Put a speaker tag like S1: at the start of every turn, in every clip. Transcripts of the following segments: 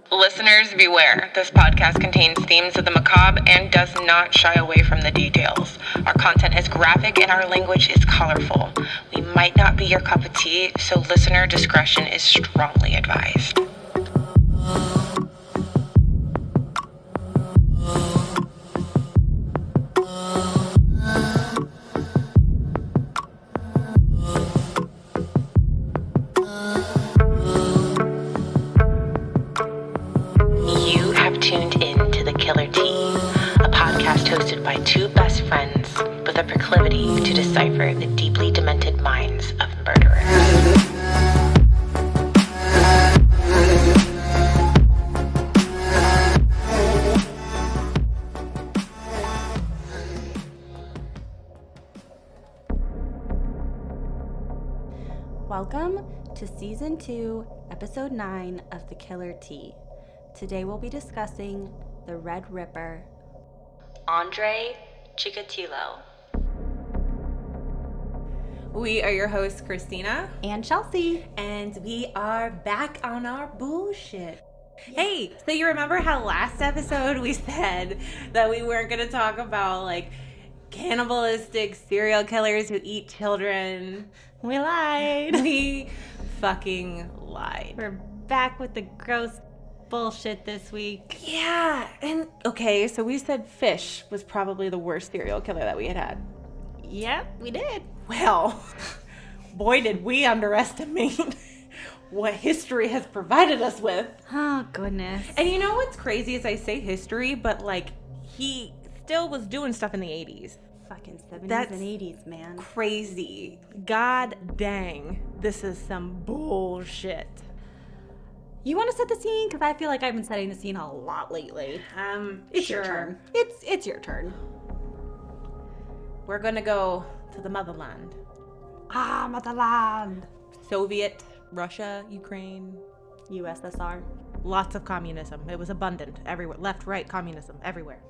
S1: Listeners, beware. This podcast contains themes of the macabre and does not shy away from the details. Our content is graphic and our language is colorful. We might not be your cup of tea, so listener discretion is strongly advised. Tuned in to The Killer Tea, a podcast hosted by two best friends with a proclivity to decipher the deeply demented minds of murderers.
S2: Welcome to Season 2, Episode 9 of The Killer Tea. Today we'll be discussing the Red Ripper, ANDREI CHIKATILO.
S3: We are your hosts, Christina
S2: and Chelsea,
S3: and we are back on our bullshit. Hey, so you remember how last episode we said that we weren't going to talk about like cannibalistic serial killers who eat children?
S2: We lied.
S3: We fucking lied.
S2: We're back with the gross bullshit this week.
S3: Yeah, and okay, so we said fish was probably the worst serial killer that we had.
S2: Yep, we did.
S3: Well, boy, did we underestimate what history has provided us with.
S2: Oh, goodness.
S3: And you know what's crazy is I say history, but like he still was doing stuff in the 80s.
S2: Fucking 70s
S3: That's
S2: and 80s, man.
S3: Crazy. God dang, this is some bullshit.
S2: You want to set the scene? Because I feel like I've been setting the scene a lot lately.
S3: It's
S2: your
S3: sure.
S2: turn. It's your turn.
S3: We're gonna go to the motherland.
S2: Motherland.
S3: Soviet, Russia, Ukraine,
S2: USSR.
S3: lots of communism. It was abundant everywhere. Left, right, communism everywhere.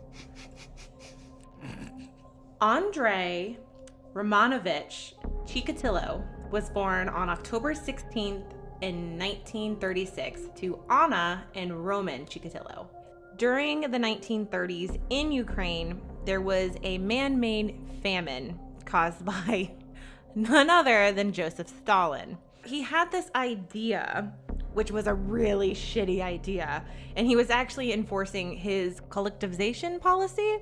S3: ANDREI Romanovich CHIKATILO was born on October 16th in 1936 to Anna and Roman CHIKATILO. During the 1930s in Ukraine, there was a man-made famine caused by none other than Joseph Stalin. He had this idea, which was a really shitty idea, and he was actually enforcing his collectivization policy.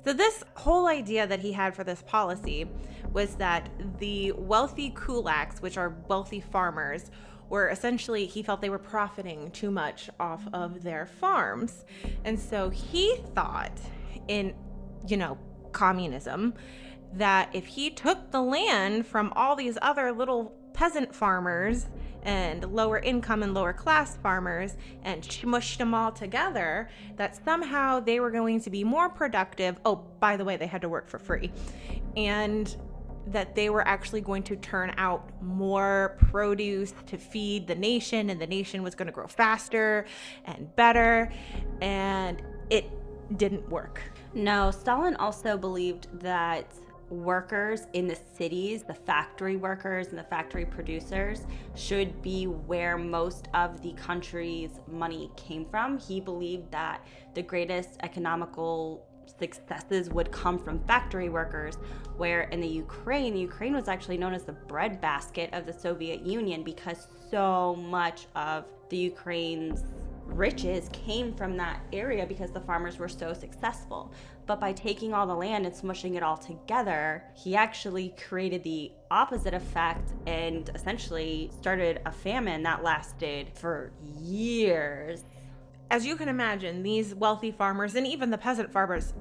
S3: So this whole idea that he had for this policy was that the wealthy kulaks, which are wealthy farmers, were essentially, he felt they were profiting too much off of their farms. And so he thought in, communism, that if he took the land from all these other little peasant farmers and lower income and lower class farmers and smushed them all together, that somehow they were going to be more productive. Oh, by the way, they had to work for free. And that they were actually going to turn out more produce to feed the nation, and the nation was going to grow faster and better. And it didn't work.
S2: No, Stalin also believed that workers in the cities, the factory workers and the factory producers, should be where most of the country's money came from. He believed that the greatest economical successes would come from factory workers, where in the Ukraine was actually known as the breadbasket of the Soviet Union because so much of the Ukraine's riches came from that area because the farmers were so successful. But by taking all the land and smushing it all together, he actually created the opposite effect and essentially started a famine that lasted for years.
S3: As you can imagine, these wealthy farmers and even the peasant farmers,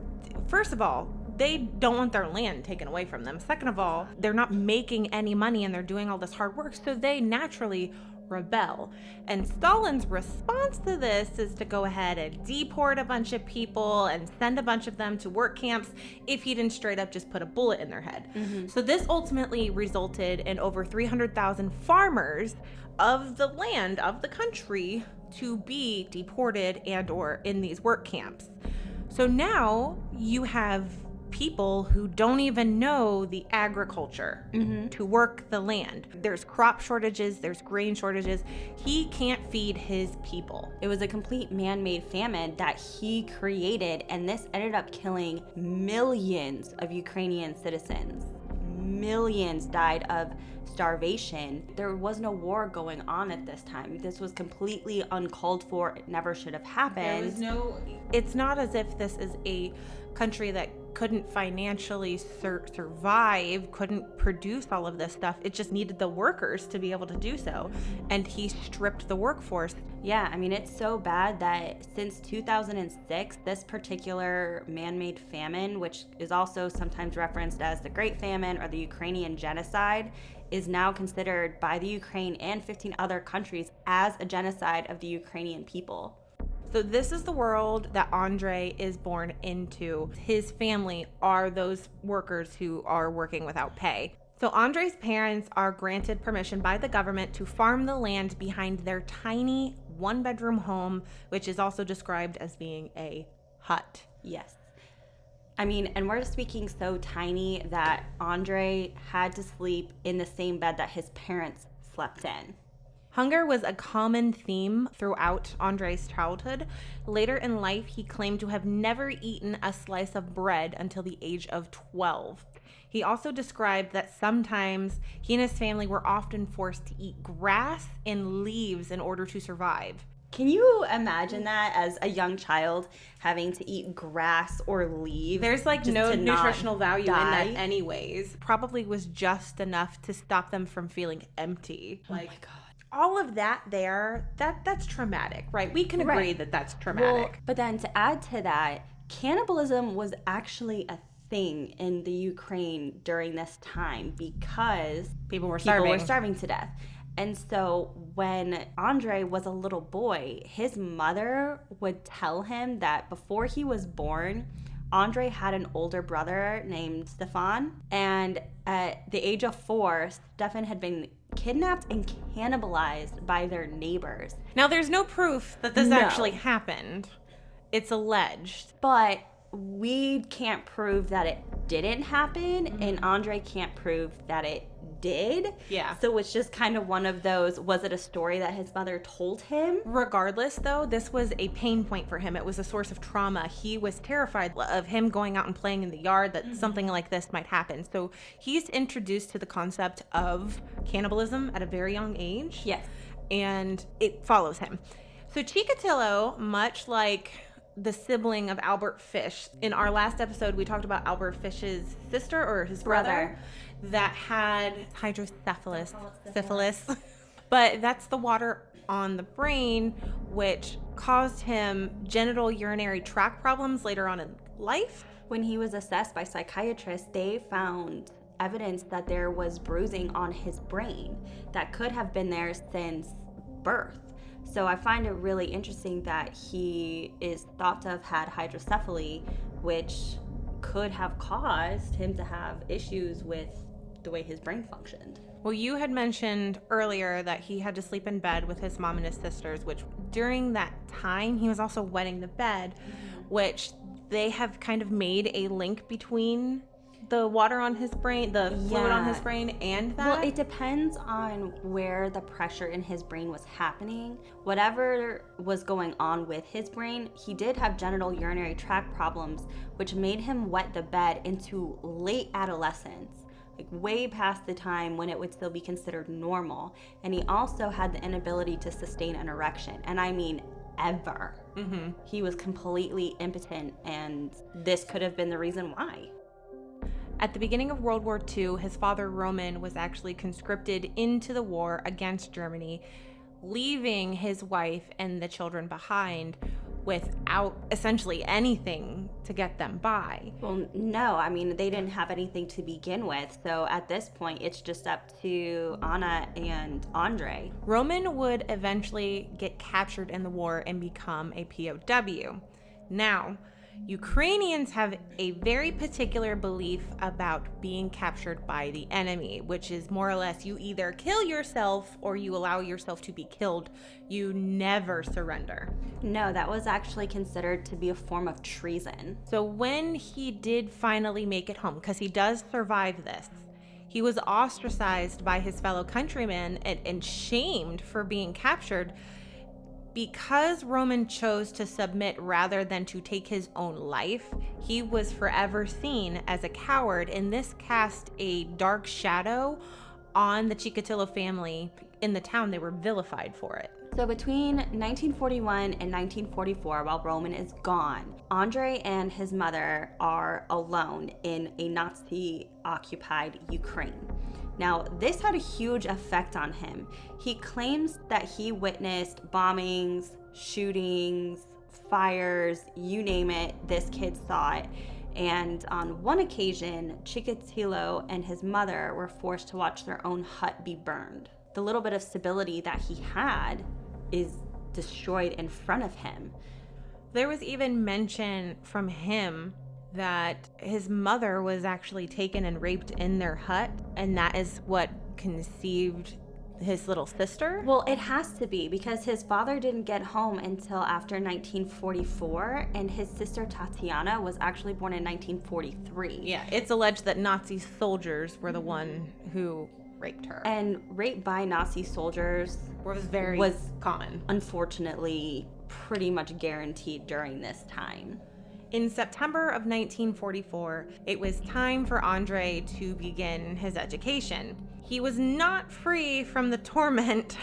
S3: first of all, they don't want their land taken away from them. Second of all, they're not making any money and they're doing all this hard work, so they naturally rebel. And Stalin's response to this is to go ahead and deport a bunch of people and send a bunch of them to work camps if he didn't straight up just put a bullet in their head. Mm-hmm. So this ultimately resulted in over 300,000 farmers of the land of the country to be deported and or in these work camps. So now you have people who don't even know the agriculture to work the land. There's crop shortages, there's grain shortages. He can't feed his people.
S2: It was a complete man-made famine that he created, and this ended up killing millions of Ukrainian citizens. Millions died of starvation. There was no war going on at this time. This was completely uncalled for. It never should have happened.
S3: It's not as if this is a country that couldn't financially survive, couldn't produce all of this stuff. It just needed the workers to be able to do so. And he stripped the workforce.
S2: Yeah, I mean, it's so bad that since 2006, this particular man-made famine, which is also sometimes referenced as the Great Famine or the Ukrainian Genocide, is now considered by the Ukraine and 15 other countries as a genocide of the Ukrainian people.
S3: So this is the world that Andrei is born into. His family are those workers who are working without pay. So Andrei's parents are granted permission by the government to farm the land behind their tiny one-bedroom home, which is also described as being a hut.
S2: Yes. I mean, and we're speaking so tiny that Andrei had to sleep in the same bed that his parents slept in.
S3: Hunger was a common theme throughout Andrei's childhood. Later in life, he claimed to have never eaten a slice of bread until the age of 12. He also described that sometimes he and his family were often forced to eat grass and leaves in order to survive.
S2: Can you imagine that as a young child having to eat grass or leaves?
S3: There's like no nutritional value in
S2: die?
S3: that anyways. Probably was just enough to stop them from feeling empty.
S2: Oh my God.
S3: All of that there, that's traumatic, right? We can agree that that's traumatic.
S2: Well, but then to add to that, cannibalism was actually a thing in the Ukraine during this time because
S3: people were
S2: starving to death. And so when Andrei was a little boy, his mother would tell him that before he was born, Andrei had an older brother named Stefan. And at the age of 4, Stefan had been kidnapped and cannibalized by their neighbors.
S3: Now, there's no proof that this actually happened. It's alleged.
S2: But we can't prove that it didn't happen, and Andrei can't prove that it did.
S3: Yeah.
S2: So it's just kind of one of those, was it a story that his mother told him?
S3: Regardless, though, this was a pain point for him. It was a source of trauma. He was terrified of him going out and playing in the yard, that something like this might happen. So he's introduced to the concept of cannibalism at a very young age.
S2: Yes.
S3: And it follows him. So Chikatilo, much like the sibling of Albert Fish, in our last episode, we talked about Albert Fish's sister or his brother that had hydrocephalus, syphilis. But that's the water on the brain, which caused him genital urinary tract problems later on in life.
S2: When he was assessed by psychiatrists, they found evidence that there was bruising on his brain that could have been there since birth. So I find it really interesting that he is thought to have had hydrocephaly, which could have caused him to have issues with the way his brain functioned.
S3: Well, you had mentioned earlier that he had to sleep in bed with his mom and his sisters, which during that time he was also wetting the bed, which they have kind of made a link between the water on his brain, the fluid on his brain, and that.
S2: Well, it depends on where the pressure in his brain was happening. Whatever was going on with his brain, he did have genital urinary tract problems, which made him wet the bed into late adolescence, like way past the time when it would still be considered normal. And he also had the inability to sustain an erection, and I mean ever. He was completely impotent, and this could have been the reason why.
S3: At the beginning of World War II, his father, Roman, was actually conscripted into the war against Germany, leaving his wife and the children behind without essentially anything to get them by.
S2: Well, no, I mean, they didn't have anything to begin with. So at this point, it's just up to Anna and Andrei.
S3: Roman would eventually get captured in the war and become a POW. Now, Ukrainians have a very particular belief about being captured by the enemy, which is more or less you either kill yourself or you allow yourself to be killed. You never surrender.
S2: No, that was actually considered to be a form of treason.
S3: So when he did finally make it home, because he does survive this, he was ostracized by his fellow countrymen and shamed for being captured. Because Roman chose to submit rather than to take his own life, he was forever seen as a coward, and this cast a dark shadow on the Chikatilo family. In the town, they were vilified for it.
S2: So between 1941 and 1944, while Roman is gone, Andrei and his mother are alone in a Nazi-occupied Ukraine. Now, this had a huge effect on him. He claims that he witnessed bombings, shootings, fires, you name it, this kid saw it. And on one occasion, Chikatilo and his mother were forced to watch their own hut be burned. The little bit of stability that he had is destroyed in front of him.
S3: There was even mention from him that his mother was actually taken and raped in their hut, and that is what conceived his little sister.
S2: Well, it has to be, because his father didn't get home until after 1944, and his sister Tatiana was actually born in 1943.
S3: Yeah, it's alleged that Nazi soldiers were the one who raped her.
S2: And rape by Nazi soldiers
S3: was common.
S2: Unfortunately, pretty much guaranteed during this time.
S3: In September of 1944, it was time for Andrei to begin his education. He was not free from the torment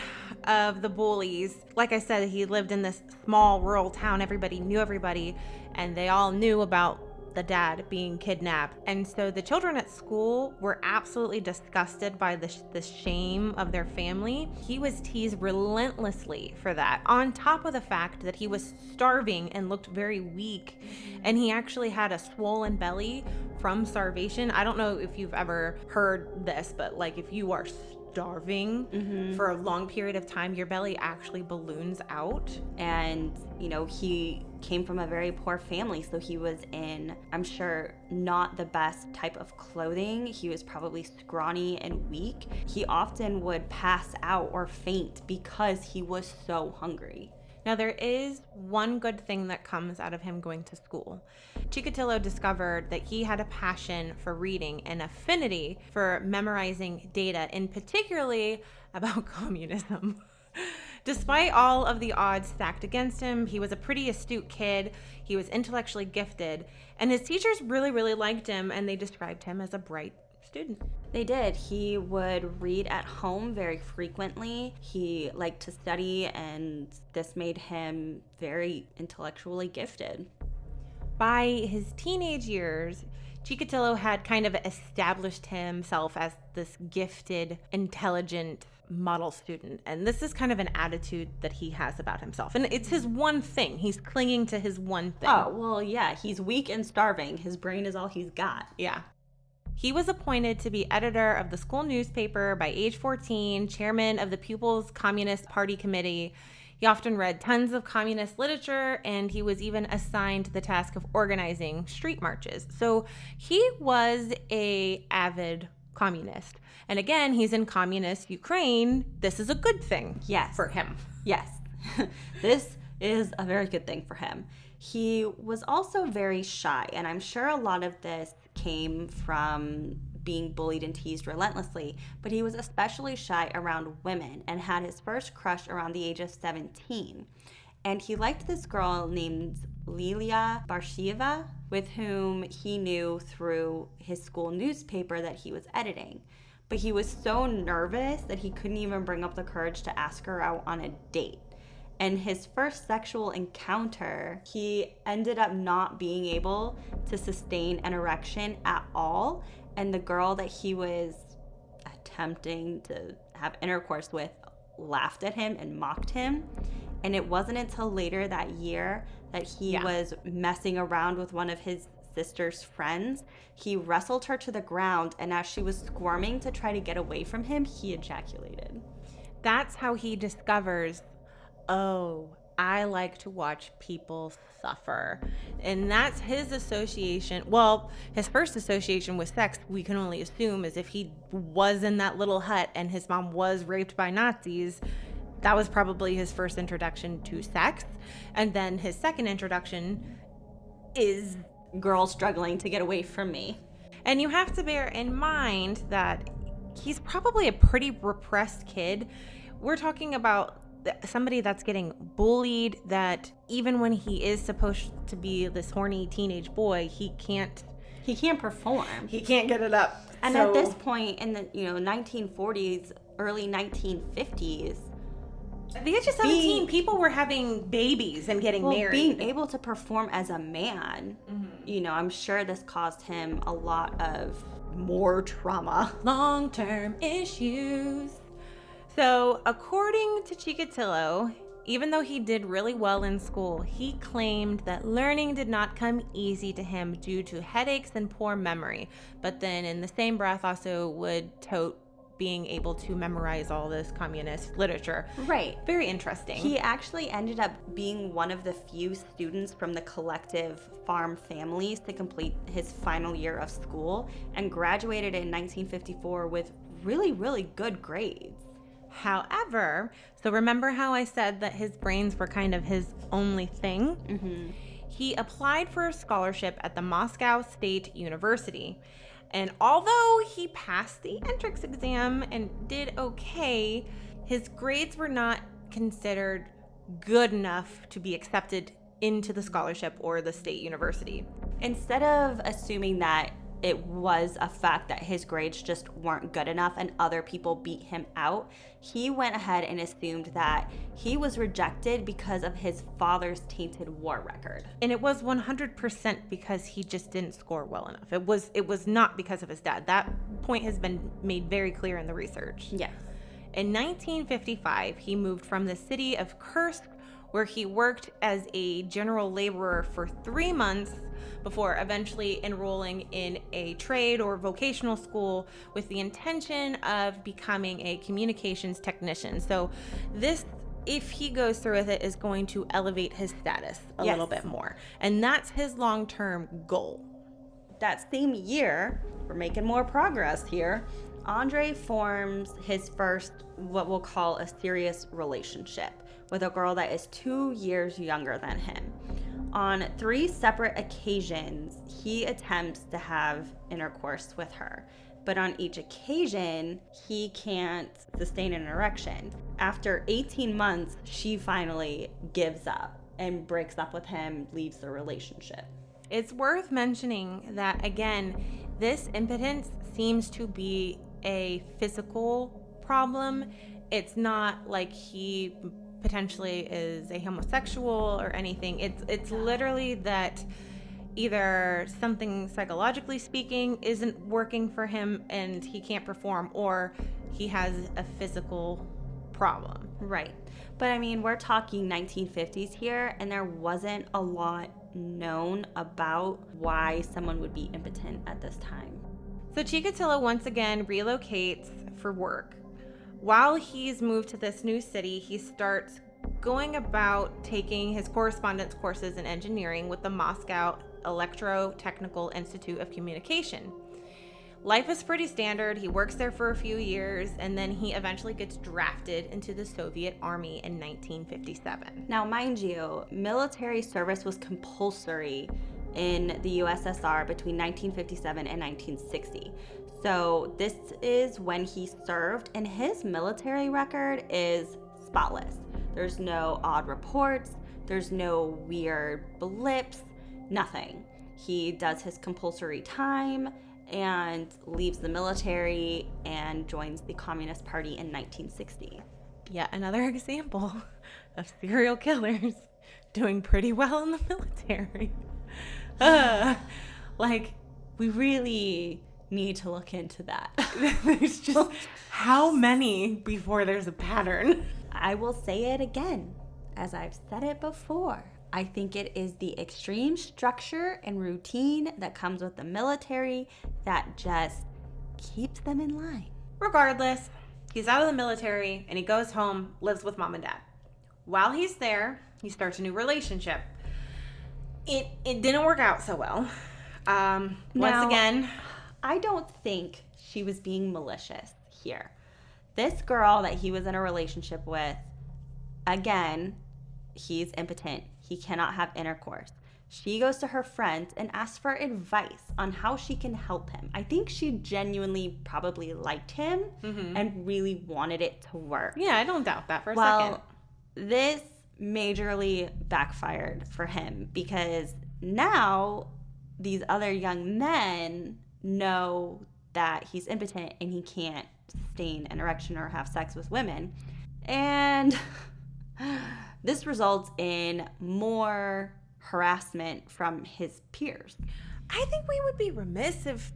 S3: of the bullies. Like I said, he lived in this small rural town. Everybody knew everybody, and they all knew about the dad being kidnapped. And so the children at school were absolutely disgusted by the shame of their family. He was teased relentlessly for that, on top of the fact that he was starving and looked very weak, and he actually had a swollen belly from starvation. I don't know if you've ever heard this, but like if you are starving for a long period of time, your belly actually balloons out.
S2: And, you know, he came from a very poor family, so he was in, I'm sure, not the best type of clothing. He was probably scrawny and weak. He often would pass out or faint because he was so hungry.
S3: Now, there is one good thing that comes out of him going to school. Chikatilo discovered that he had a passion for reading and affinity for memorizing data, and particularly about communism. Despite all of the odds stacked against him, he was a pretty astute kid. He was intellectually gifted, and his teachers really, really liked him, and they described him as a bright student.
S2: They did. He would read at home very frequently. He liked to study, and this made him very intellectually gifted.
S3: By his teenage years, Chikatilo had kind of established himself as this gifted, intelligent model student. And this is kind of an attitude that he has about himself. And it's his one thing. He's clinging to his one thing.
S2: Oh, well, yeah. He's weak and starving. His brain is all he's got.
S3: Yeah. He was appointed to be editor of the school newspaper by age 14, chairman of the Pupils Communist Party Committee. He often read tons of communist literature, and he was even assigned the task of organizing street marches. So he was an avid communist. And again, he's in communist Ukraine. This is a good thing for him.
S2: Yes. This is a very good thing for him. He was also very shy, and I'm sure a lot of this came from being bullied and teased relentlessly, but he was especially shy around women and had his first crush around the age of 17. And he liked this girl named Lilia Barshieva, with whom he knew through his school newspaper that he was editing. But he was so nervous that he couldn't even bring up the courage to ask her out on a date. And his first sexual encounter, he ended up not being able to sustain an erection at all. And the girl that he was attempting to have intercourse with laughed at him and mocked him. And it wasn't until later that year that he was messing around with one of his sister's friends. He wrestled her to the ground, and as she was squirming to try to get away from him, he ejaculated.
S3: That's how he discovers, oh, I like to watch people suffer. And that's his association. Well, his first association with sex, we can only assume, is if he was in that little hut and his mom was raped by Nazis. That was probably his first introduction to sex. And then his second introduction is
S2: girls struggling to get away from me.
S3: And you have to bear in mind that he's probably a pretty repressed kid. We're talking about somebody that's getting bullied, that even when he is supposed to be this horny teenage boy, he can't
S2: perform.
S3: He can't get it up.
S2: And at this point in the 1940s, early 1950s,
S3: at the age of 17, people were having babies and getting married.
S2: Being able to perform as a man, I'm sure this caused him a lot of more trauma.
S3: Long-term issues. So, according to Chikatilo, even though he did really well in school, he claimed that learning did not come easy to him due to headaches and poor memory. But then in the same breath also would tote being able to memorize all this communist literature.
S2: Right.
S3: Very interesting.
S2: He actually ended up being one of the few students from the collective farm families to complete his final year of school and graduated in 1954 with really, really good grades.
S3: However, so remember how I said that his brains were kind of his only thing?
S2: Mm-hmm.
S3: He applied for a scholarship at the Moscow State University. And although he passed the entrance exam and did okay, his grades were not considered good enough to be accepted into the scholarship or the state university.
S2: Instead of assuming that it was a fact that his grades just weren't good enough and other people beat him out, he went ahead and assumed that he was rejected because of his father's tainted war record.
S3: And it was 100% because he just didn't score well enough. It was not because of his dad. That point has been made very clear in the research.
S2: Yes.
S3: In 1955, he moved from the city of Kursk, where he worked as a general laborer for 3 months before eventually enrolling in a trade or vocational school with the intention of becoming a communications technician. So this, if he goes through with it, is going to elevate his status a little bit more. And that's his long-term goal.
S2: That same year, we're making more progress here, ANDREI forms his first, what we'll call a serious relationship with a girl that is 2 years younger than him. On 3 separate occasions, he attempts to have intercourse with her, but on each occasion, he can't sustain an erection. After 18 months, she finally gives up and breaks up with him, leaves the relationship.
S3: It's worth mentioning that, again, this impotence seems to be a physical problem. It's not like he potentially is a homosexual or anything. It's literally that either something psychologically speaking isn't working for him and he can't perform, or he has a physical problem.
S2: Right. But I mean, we're talking 1950s here, and there wasn't a lot known about why someone would be impotent at this time.
S3: So Chikatilo once again relocates for work. While he's moved to this new city, he starts going about taking his correspondence courses in engineering with the Moscow Electro-Technical Institute of Communication. Life is pretty standard. He works there for a few years, and then he eventually gets drafted into the Soviet Army in 1957.
S2: Now, mind you, military service was compulsory in the USSR between 1957 and 1960. So this is when he served, and his military record is spotless. There's no odd reports, there's no weird blips, nothing. He does his compulsory time and leaves the military and joins the Communist Party in 1960.
S3: Yet another example of serial killers doing pretty well in the military.
S2: We really need to look into that.
S3: There's just how many before there's a pattern?
S2: I will say it again, as I've said it before. I think it is the extreme structure and routine that comes with the military that just keeps them in line.
S3: Regardless, he's out of the military and he goes home, lives with mom and dad. While he's there, he starts a new relationship. It didn't work out so well. Once again,
S2: I don't think she was being malicious here. This girl that he was in a relationship with, again, he's impotent. He cannot have intercourse. She goes to her friends and asks for advice on how she can help him. I think she genuinely probably liked him and really wanted it to work.
S3: Yeah, I don't doubt that for a second.
S2: This majorly backfired for him because now these other young men know that he's impotent and he can't sustain an erection or have sex with women. And this results in more harassment from his peers.
S3: I think we would be remiss if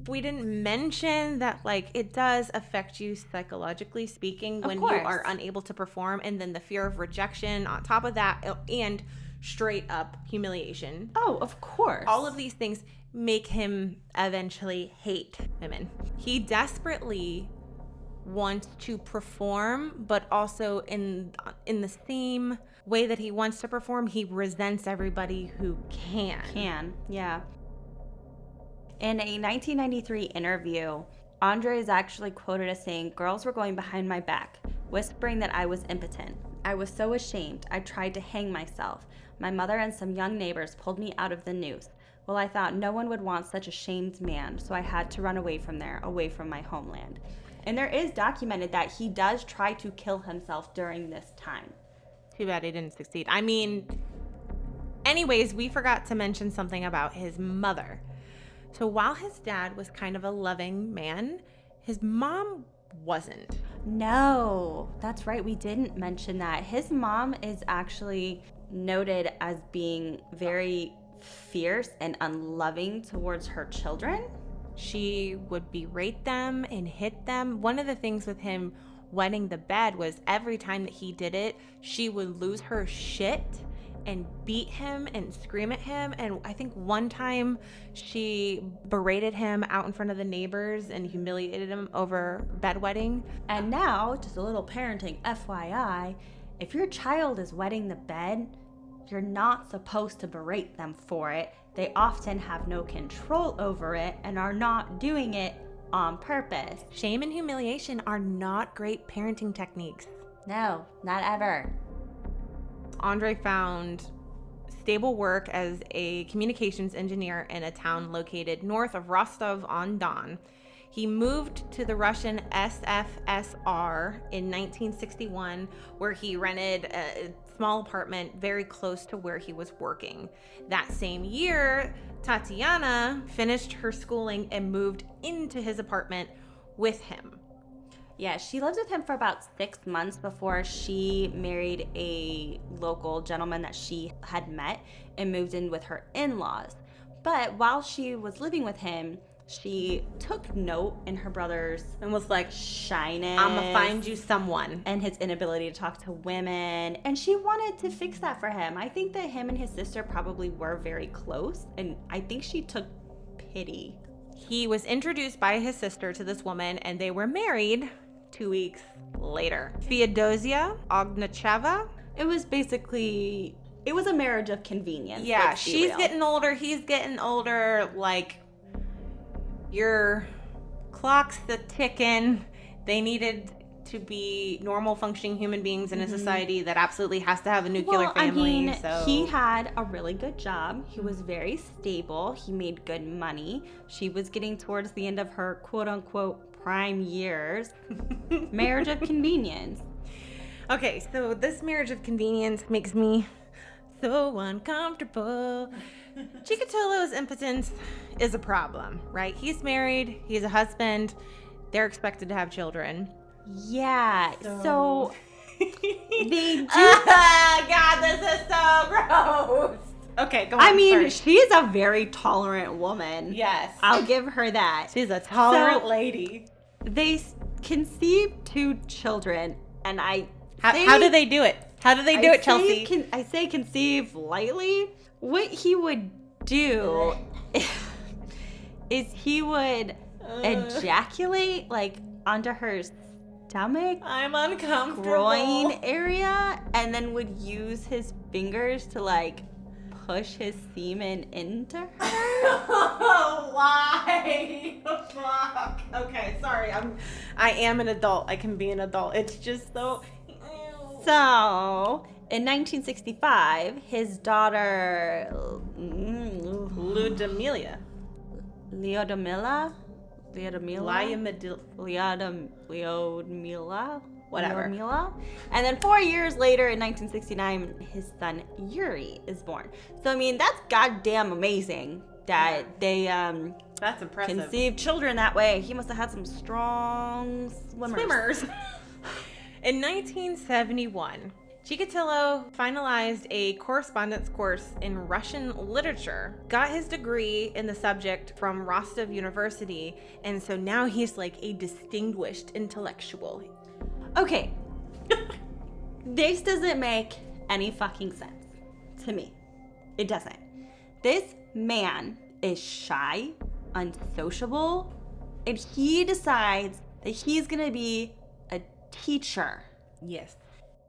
S3: we didn't mention that, like, it does affect you psychologically speaking when you are unable to perform, and then the fear of rejection on top of that, and straight up humiliation.
S2: Oh, of course.
S3: All of these things make him eventually hate women. He desperately wants to perform, but also in the same way that he wants to perform, he resents everybody who can.
S2: Yeah. In a 1993 interview, ANDREI is actually quoted as saying, "Girls were going behind my back, whispering that I was impotent. I was so ashamed, I tried to hang myself. My mother and some young neighbors pulled me out of the noose. Well, I thought no one would want such a shamed man, so I had to run away from there, away from my homeland." And there is documented that he does try to kill himself during this time.
S3: Too bad he didn't succeed. I mean, anyways, we forgot to mention something about his mother. So while his dad was kind of a loving man, his mom wasn't.
S2: No, that's right. We didn't mention that. His mom is actually noted as being very fierce and unloving towards her children.
S3: She would berate them and hit them. One of the things with him wetting the bed was every time that he did it, she would lose her shit and beat him and scream at him. And I think one time she berated him out in front of the neighbors and humiliated him over bedwetting.
S2: And now, just a little parenting FYI, if your child is wetting the bed, you're not supposed to berate them for it. They often have no control over it and are not doing it on purpose.
S3: Shame and humiliation are not great parenting techniques.
S2: No, not ever.
S3: ANDREI found stable work as a communications engineer in a town located north of Rostov-on-Don. He moved to the Russian SFSR in 1961, where he rented a small apartment very close to where he was working. That same year, Tatiana finished her schooling and moved into his apartment with him.
S2: Yeah, she lived with him for about 6 months before she married a local gentleman that she had met and moved in with her in-laws. But while she was living with him, she took note in her brother's
S3: and was like,
S2: shyness.
S3: I'm gonna find you someone.
S2: And his inability to talk to women. And she wanted to fix that for him. I think that him and his sister probably were very close. And I think she took pity.
S3: He was introduced by his sister to this woman, and they were married 2 weeks later. Feodosia Ognacheva.
S2: It was basically, it was a marriage of convenience.
S3: Yeah, she's getting older, he's getting older. Like, your clock's ticking. They needed to be normal functioning human beings in a society that absolutely has to have a nuclear family.
S2: I mean, he had a really good job. He was very stable. He made good money. She was getting towards the end of her quote-unquote prime years. Marriage of convenience.
S3: Okay, so this marriage of convenience makes me so uncomfortable. Chikatilo's impotence is a problem, right? He's married, he's a husband, they're expected to have children.
S2: Yeah, so they do.
S3: God, this is so gross. Okay, go on.
S2: I mean, she's a very tolerant woman.
S3: Yes.
S2: I'll give her that.
S3: She's a tolerant lady.
S2: They conceived 2 children, and
S3: how do they do it? How do they do it, Chelsea?
S2: I say conceive lightly. What he would do is he would ejaculate like onto her stomach,
S3: I'm uncomfortable.
S2: groin area, and then would use his fingers to like push his semen into her.
S3: Why? Fuck. Okay, sorry. I am an adult. I can be an adult. It's just so.
S2: So, in 1965, his daughter
S3: Ludmilla.
S2: Leodmila,
S3: Whatever.
S2: Leodmila. And then 4 years later, in 1969, his son Yuri is born. So, I mean, that's goddamn amazing that they
S3: That's impressive.
S2: conceived children that way. He must have had some strong swimmers.
S3: In 1971, Chikatilo finalized a correspondence course in Russian literature, got his degree in the subject from Rostov University, and so now he's like a distinguished intellectual.
S2: Okay. This doesn't make any fucking sense to me. It doesn't. This man is shy, unsociable, and he decides that he's gonna be a teacher.
S3: Yes.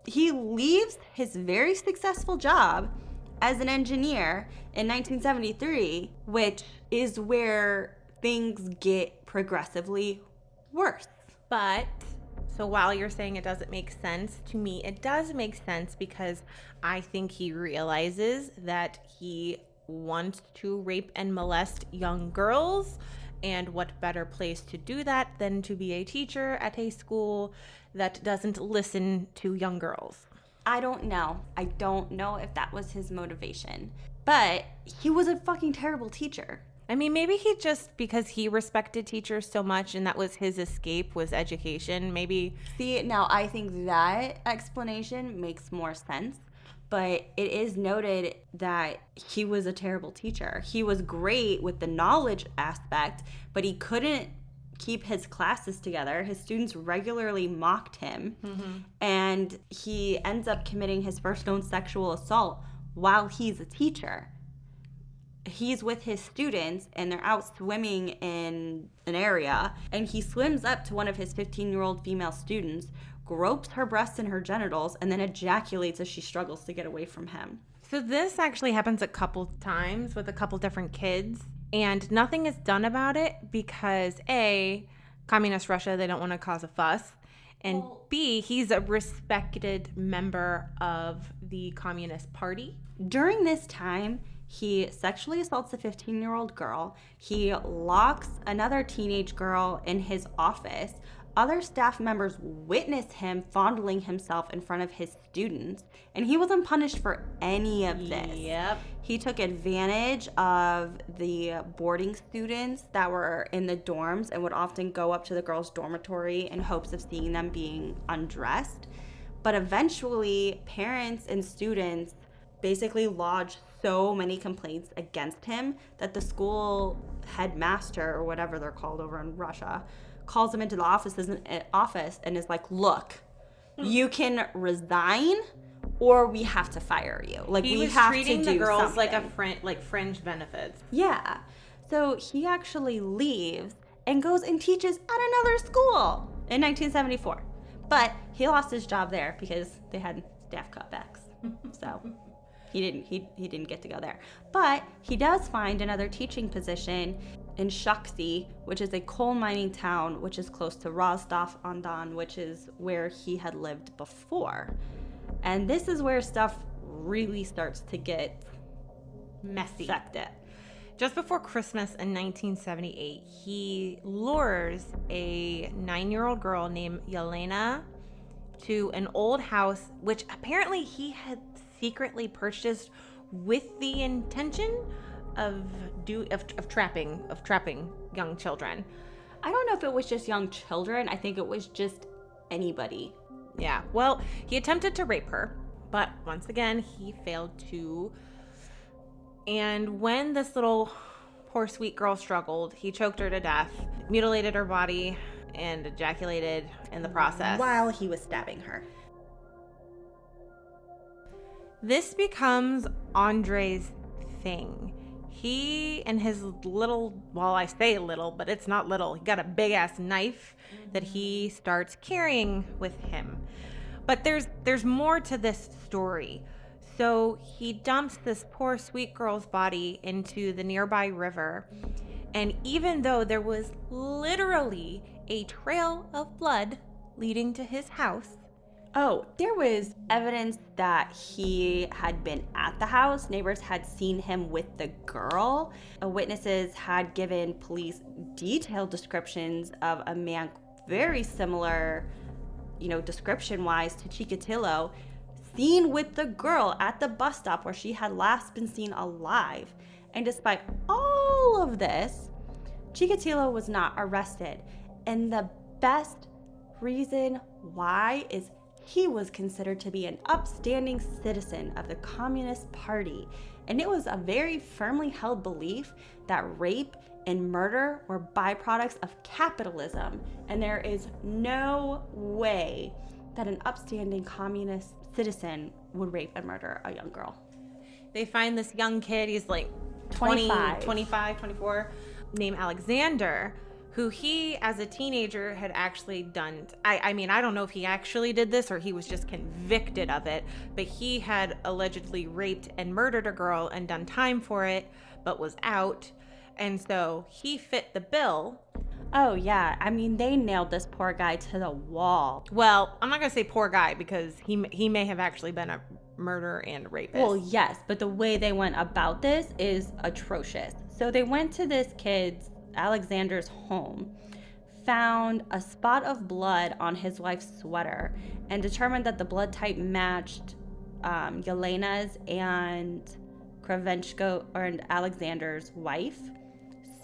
S2: He leaves his very successful job as an engineer in 1973, which is where things get progressively worse.
S3: But, so while you're saying it doesn't make sense, to me it does make sense because I think he realizes that he wants to rape and molest young girls, and what better place to do that than to be a teacher at a school that doesn't listen to young girls.
S2: I don't know. I don't know if that was his motivation. But he was a fucking terrible teacher.
S3: I mean, maybe he just, because he respected teachers so much and that was his escape, was education, maybe.
S2: See, now I think that explanation makes more sense. But it is noted that he was a terrible teacher. He was great with the knowledge aspect, but he couldn't keep his classes together. His students regularly mocked him, and he ends up committing his first known sexual assault while he's a teacher. He's with his students, and they're out swimming in an area, and he swims up to one of his 15-year-old female students, gropes her breasts and her genitals, and then ejaculates as she struggles to get away from him.
S3: So this actually happens a couple times with a couple different kids, and nothing is done about it because A, communist Russia, they don't want to cause a fuss, and B, he's a respected member of the Communist Party.
S2: During this time, he sexually assaults a 15-year-old girl. He locks another teenage girl in his office. Other staff members witness him fondling himself in front of his students, and he wasn't punished for any of this.
S3: Yep.
S2: He took advantage of the boarding students that were in the dorms and would often go up to the girls' dormitory in hopes of seeing them being undressed. But eventually, parents and students basically lodged so many complaints against him that the school headmaster, or whatever they're called over in Russia, calls him into the office and is like, look, you can resign or we have to fire you. Like,
S3: He
S2: we
S3: was
S2: have
S3: treating
S2: to do
S3: the girls
S2: something.
S3: like fringe benefits.
S2: Yeah. So he actually leaves and goes and teaches at another school in 1974. But he lost his job there because they had staff cutbacks. So he didn't get to go there. But he does find another teaching position in Shakhty, which is a coal mining town which is close to Rostov-on-Don, which is where he had lived before. And this is where stuff really starts to get
S3: Messy.
S2: affected.
S3: Just before Christmas in 1978, he lures a 9-year-old girl named Yelena to an old house, which apparently he had secretly purchased with the intention of trapping young children.
S2: I don't know if it was just young children. I think it was just anybody.
S3: Yeah. Well, he attempted to rape her, but once again, he failed to. And when this little poor sweet girl struggled, he choked her to death, mutilated her body, and ejaculated in the process.
S2: While he was stabbing her.
S3: This becomes ANDREI's thing. he and his little, well, I say little, but it's not little. He got a big ass knife that he starts carrying with him. But there's more to this story. So he dumps this poor sweet girl's body into the nearby river. And even though there was literally a trail of blood leading to his house.
S2: Oh, there was evidence that he had been at the house. Neighbors had seen him with the girl. Witnesses had given police detailed descriptions of a man very similar, description-wise to Chikatilo, seen with the girl at the bus stop where she had last been seen alive. And despite all of this, Chikatilo was not arrested. And the best reason why is he was considered to be an upstanding citizen of the Communist Party. And it was a very firmly held belief that rape and murder were byproducts of capitalism. And there is no way that an upstanding communist citizen would rape and murder a young girl.
S3: They find this young kid, he's like
S2: 25,
S3: 24, named Alexander, who he, as a teenager, had actually done. I mean, I don't know if he actually did this or he was just convicted of it, but he had allegedly raped and murdered a girl and done time for it, but was out. And so he fit the bill.
S2: Oh, yeah. I mean, they nailed this poor guy to the wall.
S3: Well, I'm not going to say poor guy because he may have actually been a murderer and rapist.
S2: Well, yes, but the way they went about this is atrocious. So they went to this kid's, Alexander's home, found a spot of blood on his wife's sweater, and determined that the blood type matched Yelena's and Kravchenko, or Alexander's wife.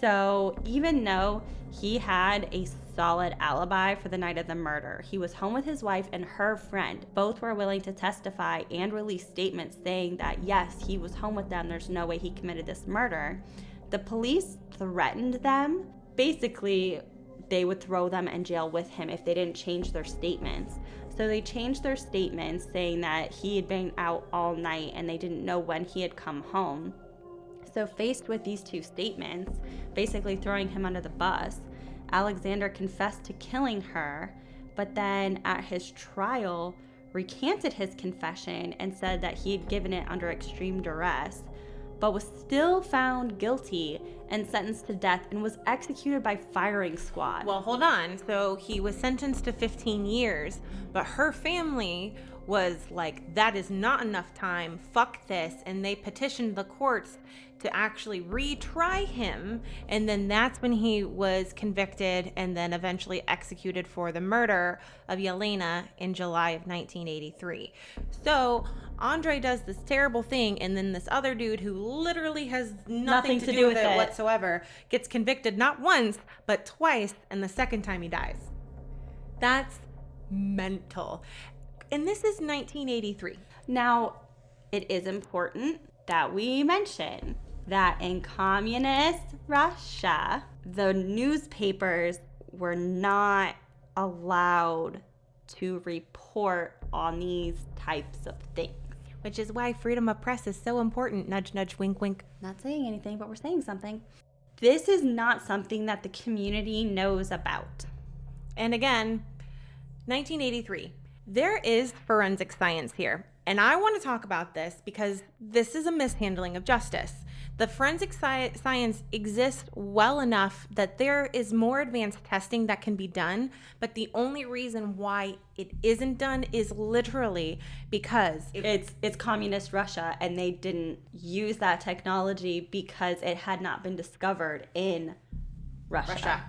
S2: So even though he had a solid alibi for the night of the murder, he was home with his wife and her friend. Both were willing to testify and release statements saying that, yes, he was home with them. There's no way he committed this murder. The police threatened them. Basically, they would throw them in jail with him if they didn't change their statements. So they changed their statements saying that he had been out all night and they didn't know when he had come home. So faced with these two statements, basically throwing him under the bus, Alexander confessed to killing her, but then at his trial recanted his confession and said that he had given it under extreme duress, but was still found guilty and sentenced to death and was executed by firing squad.
S3: Well, hold on. So he was sentenced to 15 years, but her family was like, that is not enough time. Fuck this. And they petitioned the courts to actually retry him. And then that's when he was convicted and then eventually executed for the murder of Yelena in July of 1983. So Andrei does this terrible thing, and then this other dude who literally has nothing to do with it whatsoever gets convicted not once, but twice, and the second time he dies. That's mental. And this is 1983.
S2: Now, it is important that we mention that in communist Russia, the newspapers were not allowed to report on these types of things.
S3: Which is why freedom of press is so important. Nudge, nudge, wink, wink.
S2: Not saying anything, but we're saying something. This is not something that the community knows about.
S3: And again, 1983. There is forensic science here. And I want to talk about this because this is a mishandling of justice. The forensic science exists well enough that there is more advanced testing that can be done, but the only reason why it isn't done is literally because
S2: it's communist Russia, and they didn't use that technology because it had not been discovered in Russia.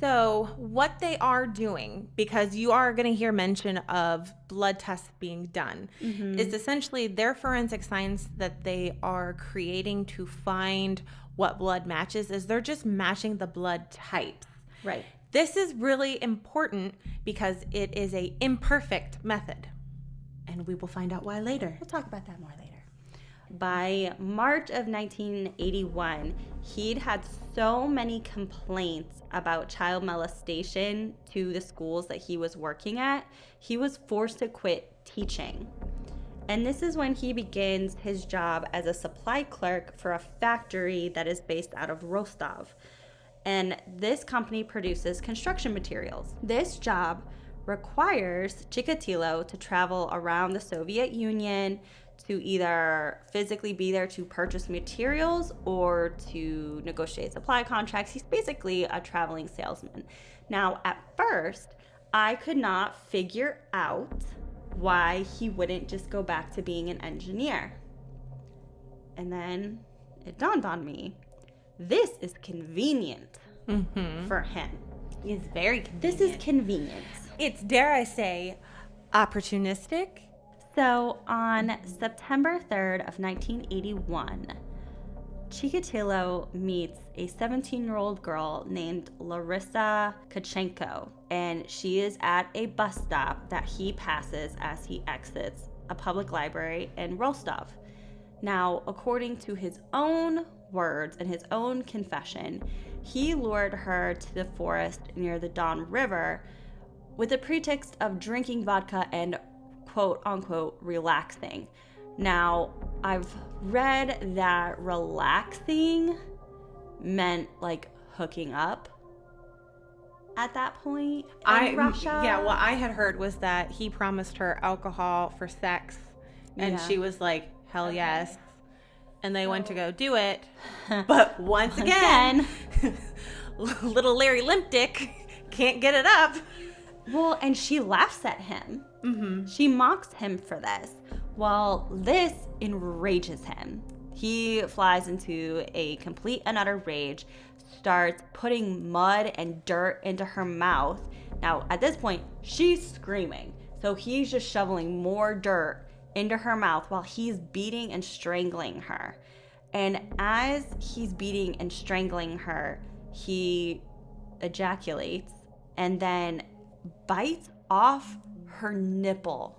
S3: So what they are doing, because you are going to hear mention of blood tests being done, is essentially their forensic science that they are creating to find what blood matches is they're just matching the blood types.
S2: Right.
S3: This is really important because it is a imperfect method. And we will find out why later.
S2: We'll talk about that more later. By March of 1981, he'd had so many complaints about child molestation to the schools that he was working at, he was forced to quit teaching. And this is when he begins his job as a supply clerk for a factory that is based out of Rostov. And this company produces construction materials. This job requires Chikatilo to travel around the Soviet Union to either physically be there to purchase materials or to negotiate supply contracts. He's basically a traveling salesman. Now, at first, I could not figure out why he wouldn't just go back to being an engineer. And then it dawned on me, this is convenient for him.
S3: It's very convenient.
S2: This is convenient.
S3: It's, dare I say, opportunistic.
S2: So on September 3rd of 1981, Chikatilo meets a 17-year-old girl named Larissa Kachenko, and she is at a bus stop that he passes as he exits a public library in Rostov. Now, according to his own words and his own confession, he lured her to the forest near the Don River with the pretext of drinking vodka and quote-unquote relaxing. Now, I've read that relaxing meant like hooking up at that point in Russia.
S3: Yeah, what I had heard was that he promised her alcohol for sex, and she was like, hell yes. And they went to go do it. But once again, little Larry Limpdick can't get it up.
S2: Well, and she laughs at him. She mocks him for this. Well, this enrages him. He flies into a complete and utter rage, starts putting mud and dirt into her mouth. Now, at this point, she's screaming. So he's just shoveling more dirt into her mouth while he's beating and strangling her. And as he's beating and strangling her, he ejaculates and then bites off her nipple.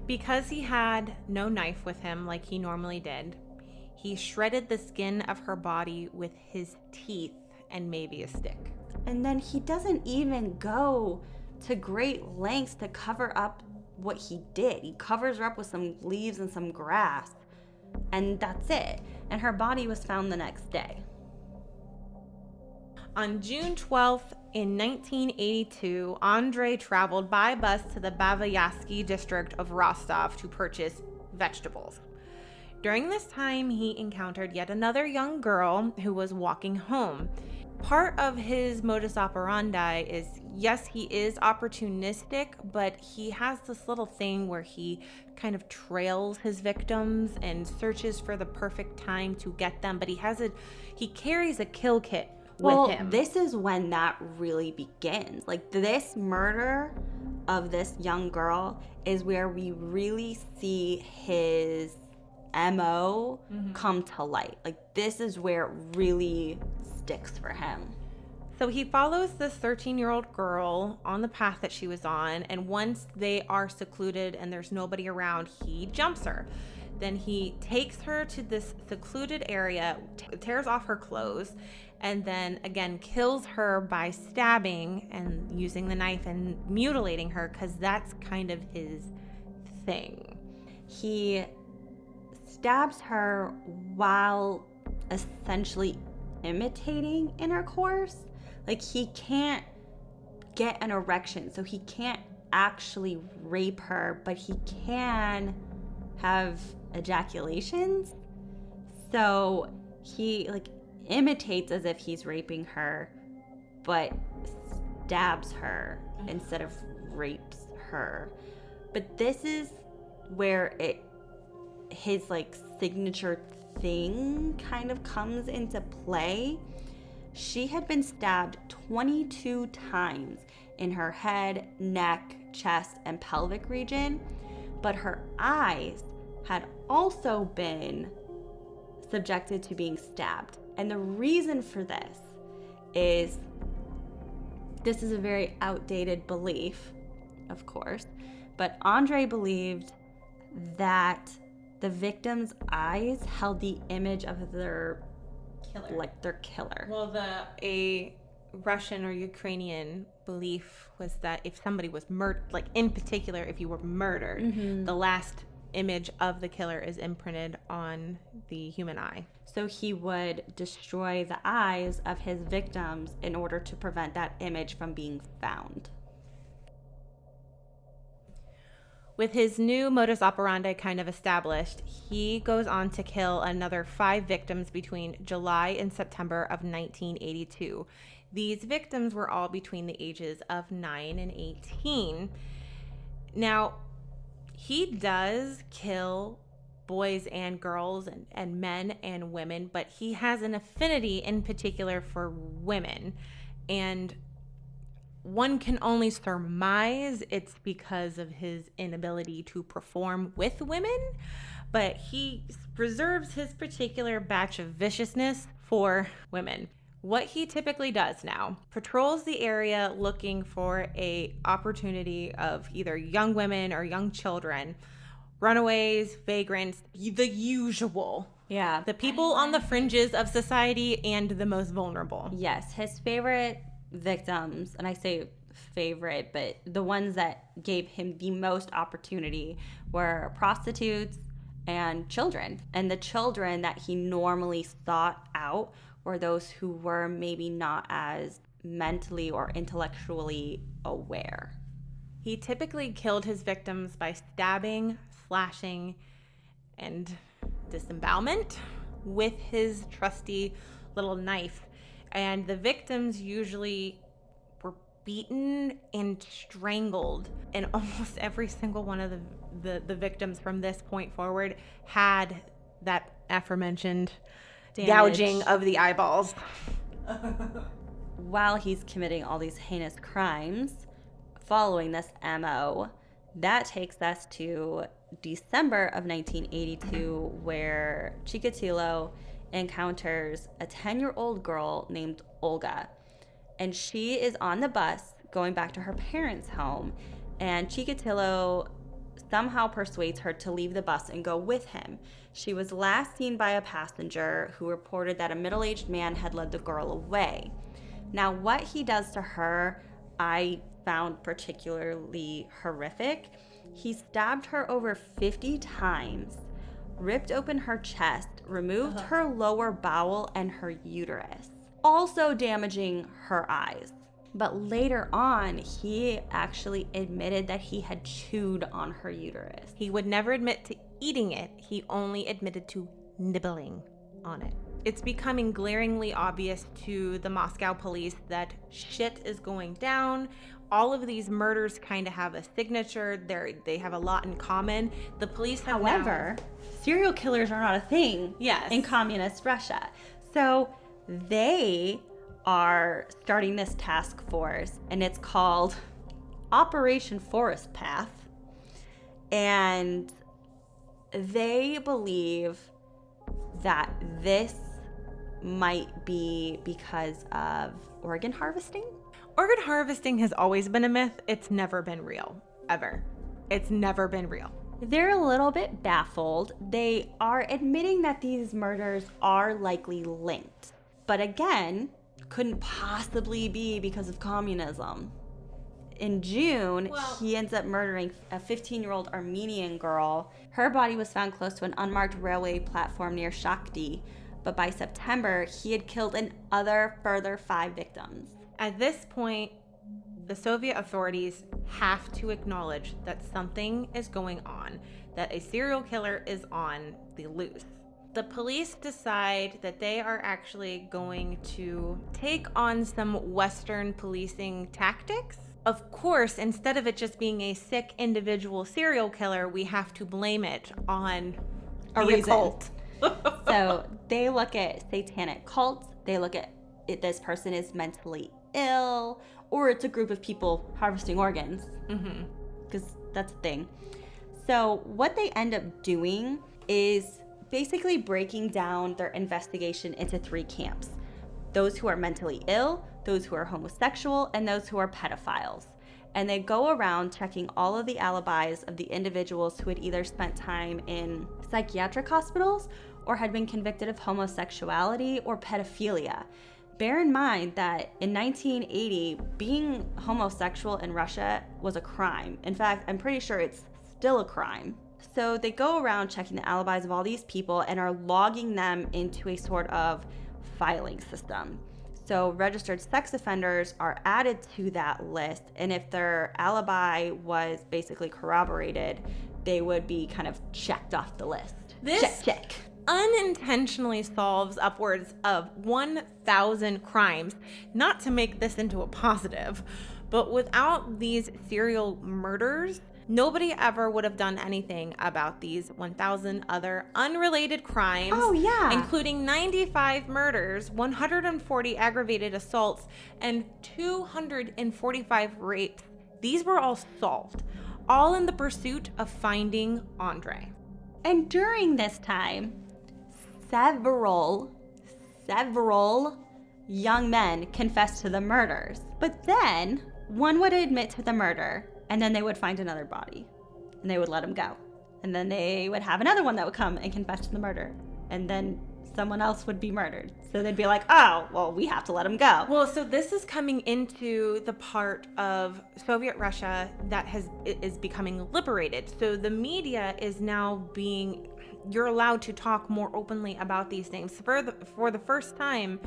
S3: Because he had no knife with him like he normally did, he shredded the skin of her body with his teeth and maybe a stick.
S2: And then he doesn't even go to great lengths to cover up what he did. He covers her up with some leaves and some grass, and that's it. And her body was found the next day.
S3: On June 12th in 1982, Andrei traveled by bus to the Bavayatsky district of Rostov to purchase vegetables. During this time, he encountered yet another young girl who was walking home. Part of his modus operandi is, yes, he is opportunistic, but he has this little thing where he kind of trails his victims and searches for the perfect time to get them, but he carries a kill kit with him.
S2: This is when that really begins. Like, this murder of this young girl is where we really see his MO come to light. Like, this is where it really sticks for him.
S3: So he follows this 13-year-old girl on the path that she was on, and once they are secluded and there's nobody around, he jumps her. Then he takes her to this secluded area, tears off her clothes, and then again kills her by stabbing and using the knife and mutilating her, because that's kind of his thing.
S2: He stabs her while essentially imitating intercourse. Like, he can't get an erection, so he can't actually rape her, but he can have ejaculations. So he imitates as if he's raping her, but stabs her instead of rapes her. But this is where his signature thing kind of comes into play. She had been stabbed 22 times in her head, neck, chest, and pelvic region, but her eyes had also been subjected to being stabbed. And the reason for this is a very outdated belief, of course, but Andrei believed that the victim's eyes held the image of their killer. Well,
S3: a Russian or Ukrainian belief was that if somebody was murdered, like in particular, if you were murdered, the last image of the killer is imprinted on the human eye.
S2: So he would destroy the eyes of his victims in order to prevent that image from being found.
S3: With his new modus operandi kind of established, he goes on to kill another 5 victims between July and September of 1982. These victims were all between the ages of 9 and 18. Now, he does kill boys and girls and men and women, but he has an affinity in particular for women. And one can only surmise it's because of his inability to perform with women, but he reserves his particular batch of viciousness for women. What he typically does now, patrols the area looking for a opportunity of either young women or young children, runaways, vagrants, the usual.
S2: Yeah.
S3: The people on the fringes of society and the most vulnerable.
S2: Yes, his favorite victims, and I say favorite, but the ones that gave him the most opportunity were prostitutes and children. And the children that he normally sought out were those who were maybe not as mentally or intellectually aware.
S3: He typically killed his victims by stabbing, slashing, and disembowelment with his trusty little knife. And the victims usually were beaten and strangled. And almost every single one of the victims from this point forward had that aforementioned gouging of the eyeballs.
S2: While he's committing all these heinous crimes, following this MO, that takes us to December of 1982, where Chikatilo encounters a 10-year-old girl named Olga. And she is on the bus going back to her parents' home. And Chikatilo somehow persuades her to leave the bus and go with him. She was last seen by a passenger who reported that a middle-aged man had led the girl away. Now, what he does to her, I found particularly horrific. He stabbed her over 50 times, ripped open her chest, removed her lower bowel and her uterus, also damaging her eyes. But later on, he actually admitted that he had chewed on her uterus.
S3: He would never admit to eating it. He only admitted to nibbling on it. It's becoming glaringly obvious to the Moscow police that shit is going down. All of these murders kind of have a signature. They have a lot in common. The police have
S2: However, serial killers are not a thing in communist Russia. So they are starting this task force, and it's called Operation Forest Path. And they believe that this might be because of organ harvesting.
S3: Organ harvesting has always been a myth. It's never been real, ever. It's never been real.
S2: They're a little bit baffled. They are admitting that these murders are likely linked. But again, couldn't possibly be because of communism. In June, he ends up murdering a 15-year-old Armenian girl. Her body was found close to an unmarked railway platform near Shakhty. But by September, he had killed further 5 victims.
S3: At this point, the Soviet authorities have to acknowledge that something is going on, that a serial killer is on the loose. The police decide that they are actually going to take on some Western policing tactics. Of course, instead of it just being a sick individual serial killer, we have to blame it on the occult.
S2: So they look at satanic cults. They look at this person is mentally ill, or it's a group of people harvesting organs, because that's a thing. So what they end up doing is basically breaking down their investigation into 3 camps: those who are mentally ill, those who are homosexual, and those who are pedophiles. And they go around checking all of the alibis of the individuals who had either spent time in psychiatric hospitals or had been convicted of homosexuality or pedophilia. Bear in mind that in 1980, being homosexual in Russia was a crime. In fact, I'm pretty sure it's still a crime. So they go around checking the alibis of all these people and are logging them into a sort of filing system. So registered sex offenders are added to that list, and if their alibi was basically corroborated, they would be kind of checked off the list.
S3: This
S2: check.
S3: Unintentionally solves upwards of 1,000 crimes. Not to make this into a positive, but without these serial murders, nobody ever would have done anything about these 1,000 other unrelated crimes.
S2: Oh, yeah.
S3: Including 95 murders, 140 aggravated assaults, and 245 rapes. These were all solved, all in the pursuit of finding ANDREI.
S2: And during this time, several young men confessed to the murders. But then one would admit to the murder, and then they would find another body, and they would let him go. And then they would have another one that would come and confess to the murder, and then someone else would be murdered. So they'd be like, oh, well, we have to let him go.
S3: Well, so this is coming into the part of Soviet Russia that is becoming liberated. So the media is now you're allowed to talk more openly about these things for the first time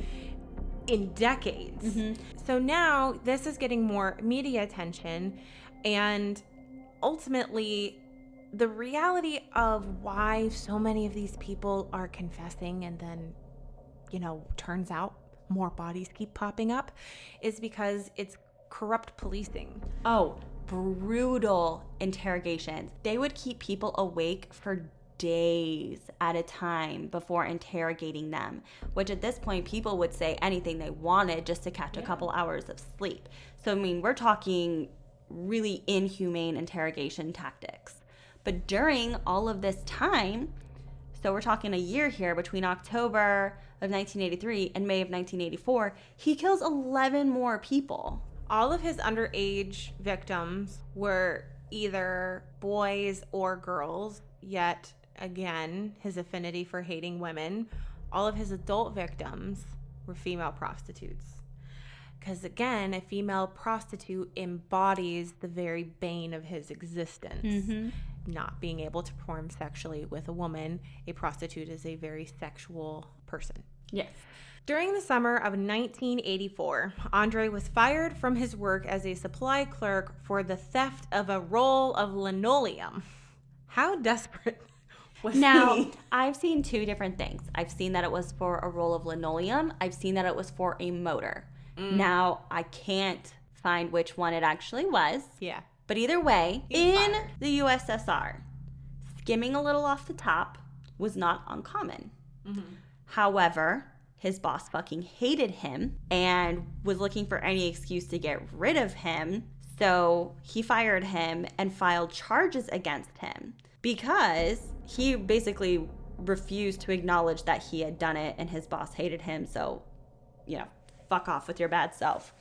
S3: in decades. Mm-hmm. So now this is getting more media attention, and ultimately the reality of why so many of these people are confessing and then, turns out more bodies keep popping up is because it's corrupt policing.
S2: Oh, brutal interrogations. They would keep people awake for days at a time before interrogating them, which at this point people would say anything they wanted just to catch a couple hours of sleep. So, we're talking really inhumane interrogation tactics. But during all of this time, so we're talking a year here, between October of 1983 and May of 1984, he kills 11 more people.
S3: All of his underage victims were either boys or girls, yet again, his affinity for hating women. All of his adult victims were female prostitutes. Because again, a female prostitute embodies the very bane of his existence. Mm-hmm. Not being able to perform sexually with a woman. A prostitute is a very sexual person.
S2: Yes.
S3: During the summer of 1984, ANDREI was fired from his work as a supply clerk for the theft of a roll of linoleum. How desperate was he?
S2: Now, I've seen two different things. I've seen that it was for a roll of linoleum. I've seen that it was for a motor. Now, I can't find which one it actually was.
S3: Yeah.
S2: But either way, in the USSR, skimming a little off the top was not uncommon. Mm-hmm. However, his boss fucking hated him and was looking for any excuse to get rid of him. So he fired him and filed charges against him because he basically refused to acknowledge that he had done it and his boss hated him. So, fuck off with your bad self.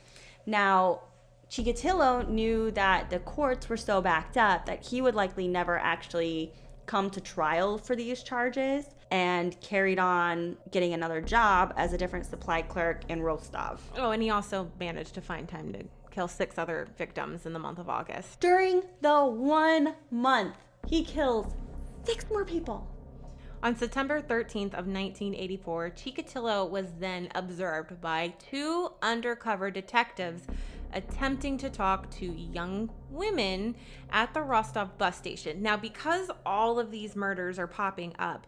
S2: Now, Chikatilo knew that the courts were so backed up that he would likely never actually come to trial for these charges, and carried on getting another job as a different supply clerk in Rostov.
S3: Oh, and he also managed to find time to kill 6 other victims in the month of August.
S2: During the 1 month, he kills 6 more people.
S3: On September 13th of 1984, Chikatilo was then observed by 2 undercover detectives attempting to talk to young women at the Rostov bus station. Now, because all of these murders are popping up,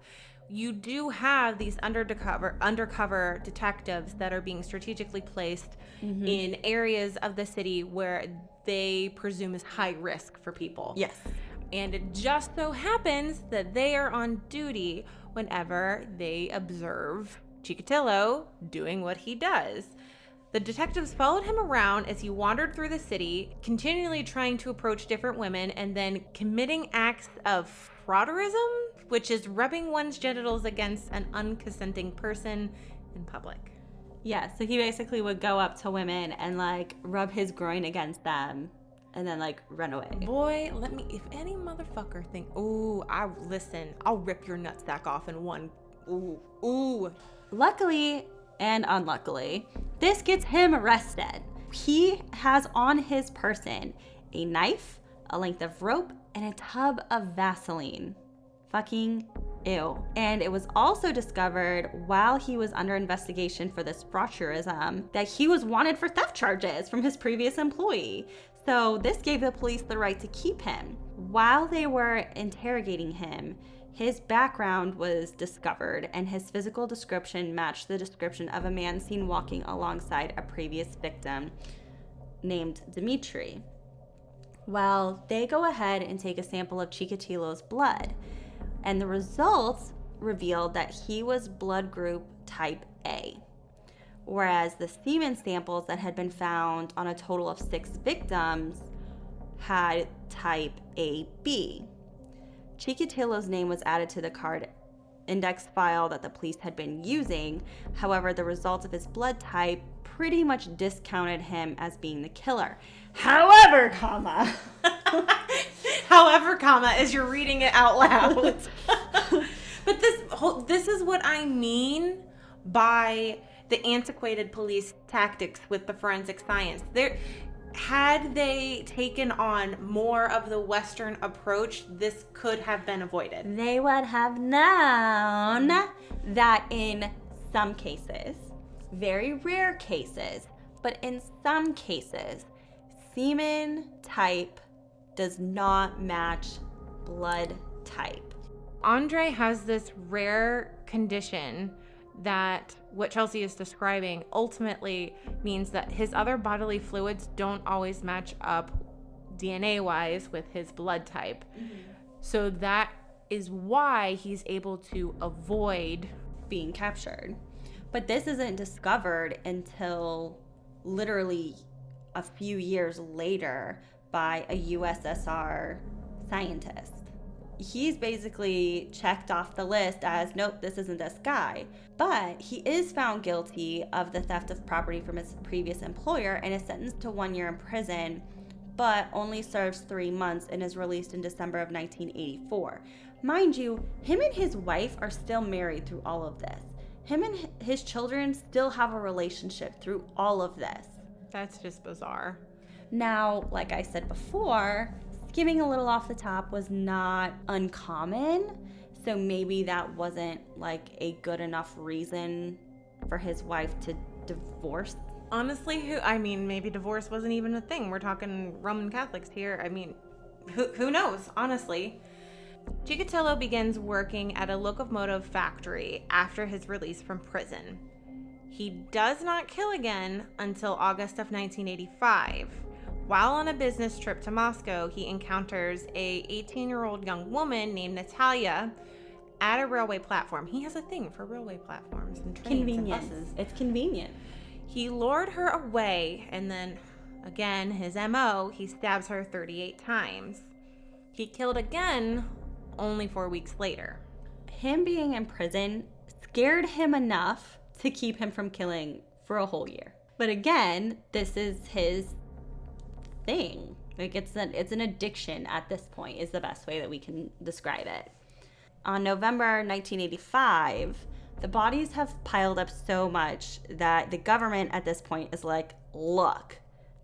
S3: you do have these undercover detectives that are being strategically placed in areas of the city where they presume is high risk for people.
S2: Yes.
S3: And it just so happens that they are on duty whenever they observe Chikatilo doing what he does. The detectives followed him around as he wandered through the city, continually trying to approach different women and then committing acts of frauderism, which is rubbing one's genitals against an unconsenting person in public.
S2: Yeah, so he basically would go up to women and rub his groin against them and then run away.
S3: Boy, if any motherfucker think, I'll rip your nutsack off in one. Ooh.
S2: Luckily, and unluckily, this gets him arrested. He has on his person a knife, a length of rope, and a tub of Vaseline. Fucking ew. And it was also discovered while he was under investigation for this frauduleurism that he was wanted for theft charges from his previous employee. So this gave the police the right to keep him. While they were interrogating him, his background was discovered and his physical description matched the description of a man seen walking alongside a previous victim named Dimitri. Well, they go ahead and take a sample of Chikatilo's blood, and the results revealed that he was blood group type A, whereas the semen samples that had been found on a total of 6 victims had type AB. Chikatilo's name was added to the card index file that the police had been using. However, the results of his blood type pretty much discounted him as being the killer. However,
S3: as you're reading it out loud. But this is what I mean by the antiquated police tactics with the forensic science. Had they taken on more of the Western approach, this could have been avoided.
S2: They would have known that in some cases, very rare cases, but in some cases, semen type does not match blood type.
S3: ANDREI has this rare condition that what Chelsea is describing ultimately means that his other bodily fluids don't always match up DNA-wise with his blood type. Mm-hmm. So that is why he's able to avoid
S2: being captured. But this isn't discovered until literally a few years later by a USSR scientist. He's basically checked off the list as, nope, this isn't this guy. But he is found guilty of the theft of property from his previous employer and is sentenced to 1 year in prison, but only serves 3 months and is released in December of 1984. Mind you, him and his wife are still married through all of this. Him and his children still have a relationship through all of this.
S3: That's just bizarre.
S2: Now, like I said before, skimming a little off the top was not uncommon, so maybe that wasn't like a good enough reason for his wife to divorce.
S3: Honestly, maybe divorce wasn't even a thing. We're talking Roman Catholics here. I mean, who knows, honestly. Chikatilo begins working at a locomotive factory after his release from prison. He does not kill again until August of 1985. While on a business trip to Moscow, he encounters a 18-year-old young woman named Natalia at a railway platform. He has a thing for railway platforms and trains and buses.
S2: It's convenient.
S3: He lured her away, and then, again, his MO, he stabs her 38 times. He killed again only 4 weeks later.
S2: Him being in prison scared him enough to keep him from killing for a whole year. But again, this is his thing. Like it's an addiction at this point is the best way that we can describe it. On November 1985, the bodies have piled up so much that the government at this point is like, look,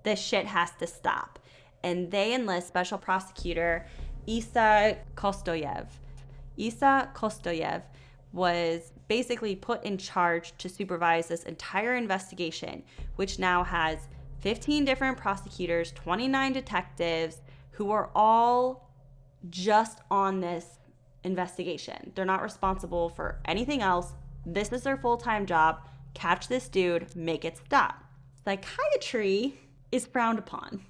S2: this shit has to stop. And they enlist special prosecutor Isa Kostoyev. Isa Kostoyev was basically put in charge to supervise this entire investigation, which now has 15 different prosecutors, 29 detectives who are all just on this investigation. They're not responsible for anything else. This is their full-time job. Catch this dude, make it stop. Psychiatry is frowned upon.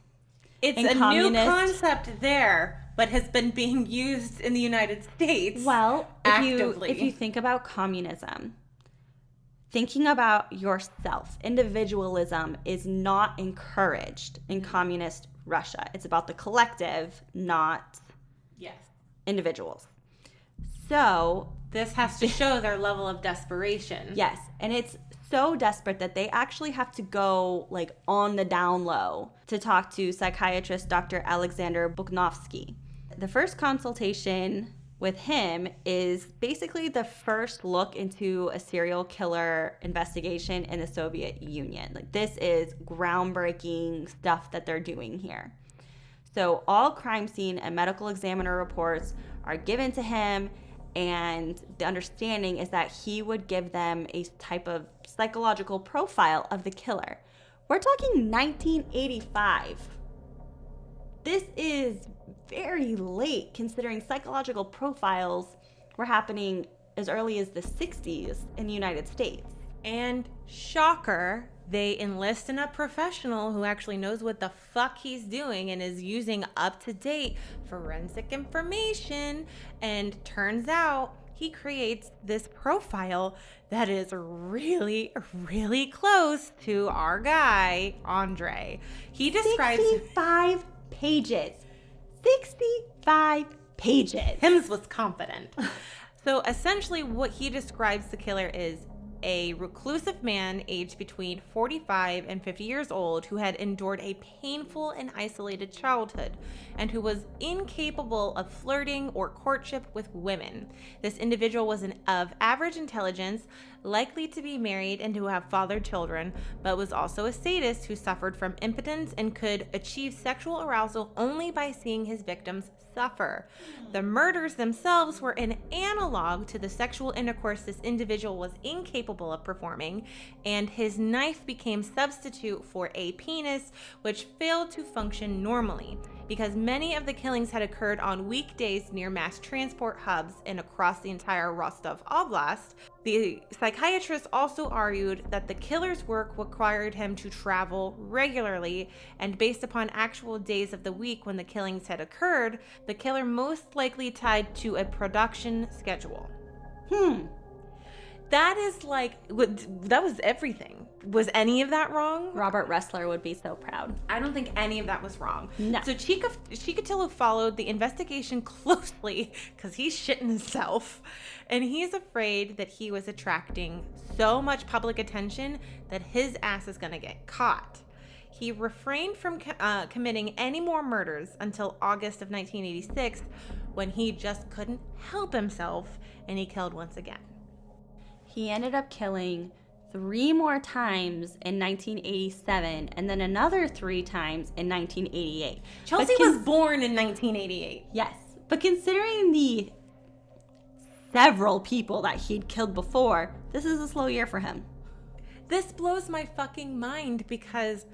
S3: It's a new concept there, but has been being used in the United States.
S2: Well,
S3: actively.
S2: If you think about communism, thinking about yourself, individualism is not encouraged in communist Russia. It's about the collective, not individuals. So
S3: this has to show their level of desperation.
S2: Yes, and it's so desperate that they actually have to go like on the down low to talk to psychiatrist Dr. Alexander Bukhnovsky. The first consultation with him is basically the first look into a serial killer investigation in the Soviet Union. Like, this is groundbreaking stuff that they're doing here. So all crime scene and medical examiner reports are given to him, and the understanding is that he would give them a type of psychological profile of the killer. We're talking 1985. This is very late, considering psychological profiles were happening as early as the 60s in the United States.
S3: And shocker, they enlist in a professional who actually knows what the fuck he's doing and is using up-to-date forensic information. And turns out he creates this profile that is really, really close to our guy, Andrei. He describes
S2: 65 pages. 65 pages.
S3: Hims was confident. So essentially what he describes the killer is a reclusive man aged between 45 and 50 years old who had endured a painful and isolated childhood and who was incapable of flirting or courtship with women. This individual was of average intelligence, likely to be married and to have fathered children, but was also a sadist who suffered from impotence and could achieve sexual arousal only by seeing his victims suffer. The murders themselves were an analog to the sexual intercourse this individual was incapable of performing, and his knife became substitute for a penis, which failed to function normally. Because many of the killings had occurred on weekdays near mass transport hubs and across the entire Rostov Oblast, the psychiatrist also argued that the killer's work required him to travel regularly, and based upon actual days of the week when the killings had occurred, the killer most likely tied to a production schedule. That is that was everything. Was any of that wrong?
S2: Robert Ressler would be so proud.
S3: I don't think any of that was wrong.
S2: No.
S3: So Chikatilo followed the investigation closely because he's shitting himself. And he's afraid that he was attracting so much public attention that his ass is going to get caught. He refrained from committing any more murders until August of 1986, when he just couldn't help himself and he killed once again.
S2: He ended up killing 3 more times in 1987 and then another 3 times in 1988.
S3: Chelsea was born in 1988.
S2: Yes, but considering the several people that he'd killed before, this is a slow year for him.
S3: This blows my fucking mind because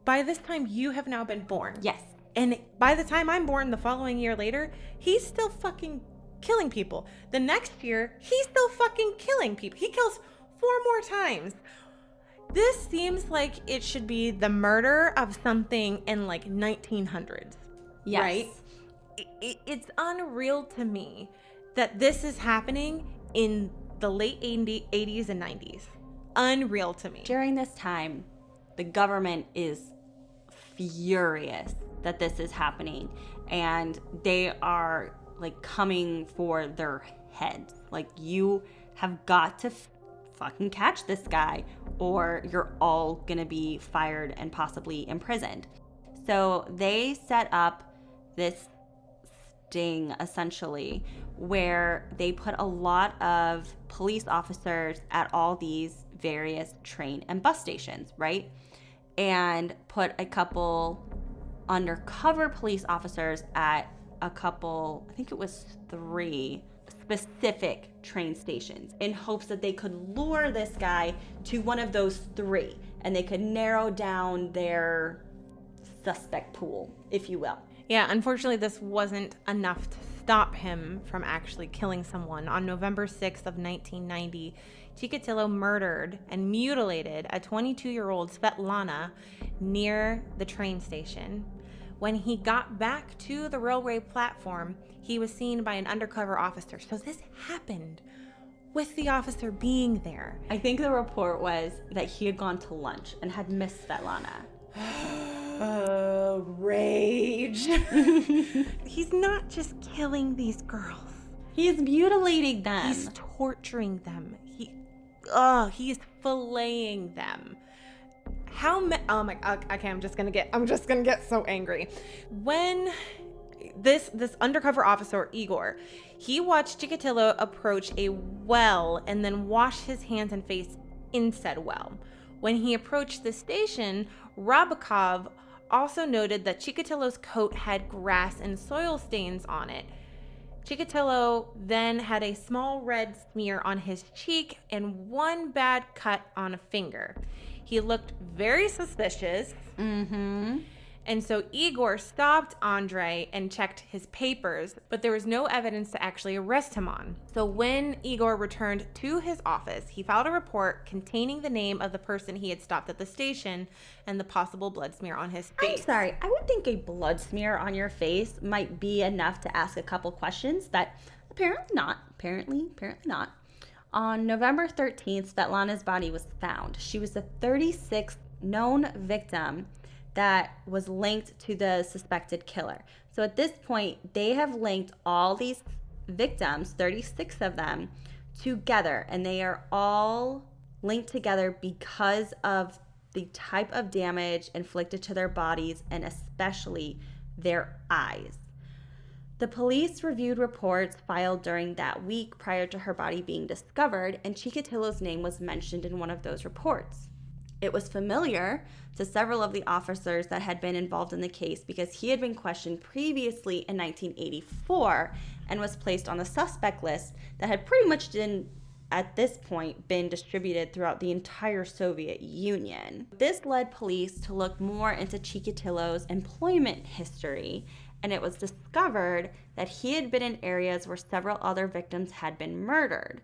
S3: by this time you have now been born.
S2: Yes.
S3: And by the time I'm born the following year later, he's still fucking killing people. The next year, he's still fucking killing people. He kills 4 more times. This seems like it should be the murder of something in 1900s.
S2: Yes.
S3: Right? It's unreal to me that this is happening in the late 80s and 90s. Unreal to me.
S2: During this time, the government is furious that this is happening, and they are coming for their heads. You have got to fucking catch this guy or you're all gonna be fired and possibly imprisoned. So they set up this sting essentially where they put a lot of police officers at all these various train and bus stations, right? And put a couple undercover police officers at a couple, I think it was 3 specific train stations, in hopes that they could lure this guy to one of those 3 and they could narrow down their suspect pool, if you will.
S3: Yeah, unfortunately, this wasn't enough to stop him from actually killing someone. On November 6th of 1990, Chikatilo murdered and mutilated a 22-year-old Svetlana near the train station. When he got back to the railway platform, he was seen by an undercover officer. So this happened with the officer being there.
S2: I think the report was that he had gone to lunch and had missed Svetlana.
S3: Rage. He's not just killing these girls.
S2: He is mutilating them.
S3: He's torturing them. He is filleting them. Oh my, okay, I'm just gonna get so angry. When this undercover officer, Igor, he watched Chikatilo approach a well and then wash his hands and face in said well. When he approached the station, Rabakov also noted that Chikatilo's coat had grass and soil stains on it. Chikatilo then had a small red smear on his cheek and one bad cut on a finger. He looked very suspicious. And so Igor stopped Andrei and checked his papers, but there was no evidence to actually arrest him on. So when Igor returned to his office, he filed a report containing the name of the person he had stopped at the station and the possible blood smear on his face.
S2: I'm sorry, I would think a blood smear on your face might be enough to ask a couple questions, but apparently not. Apparently not. On November 13th, Svetlana's body was found. She was the 36th known victim that was linked to the suspected killer. So at this point, they have linked all these victims, 36 of them, together, and they are all linked together because of the type of damage inflicted to their bodies and especially their eyes. The police reviewed reports filed during that week prior to her body being discovered, and Chikatilo's name was mentioned in one of those reports. It was familiar to several of the officers that had been involved in the case because he had been questioned previously in 1984 and was placed on the suspect list that had pretty much at this point been distributed throughout the entire Soviet Union. This led police to look more into Chikatilo's employment history, and it was discovered that he had been in areas where several other victims had been murdered.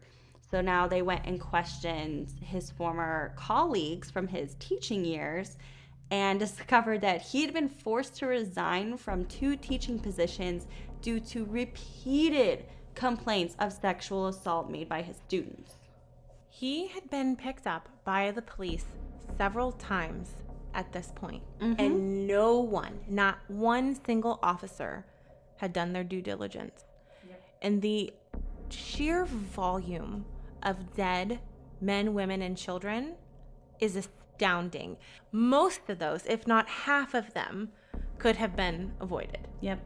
S2: So now they went and questioned his former colleagues from his teaching years and discovered that he had been forced to resign from 2 teaching positions due to repeated complaints of sexual assault made by his students.
S3: He had been picked up by the police several times at this point, and no one, not one single officer, had done their due diligence. And the sheer volume of dead men, women, and children is astounding. Most of those, if not half of them, could have been avoided.
S2: Yep.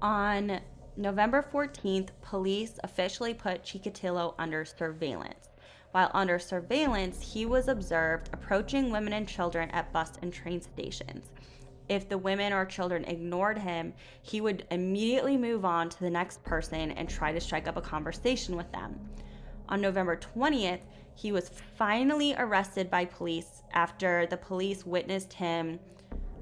S2: On November 14th, police officially put Chikatilo under surveillance. While under surveillance, he was observed approaching women and children at bus and train stations. If the women or children ignored him, he would immediately move on to the next person and try to strike up a conversation with them. On November 20th, he was finally arrested by police after the police witnessed him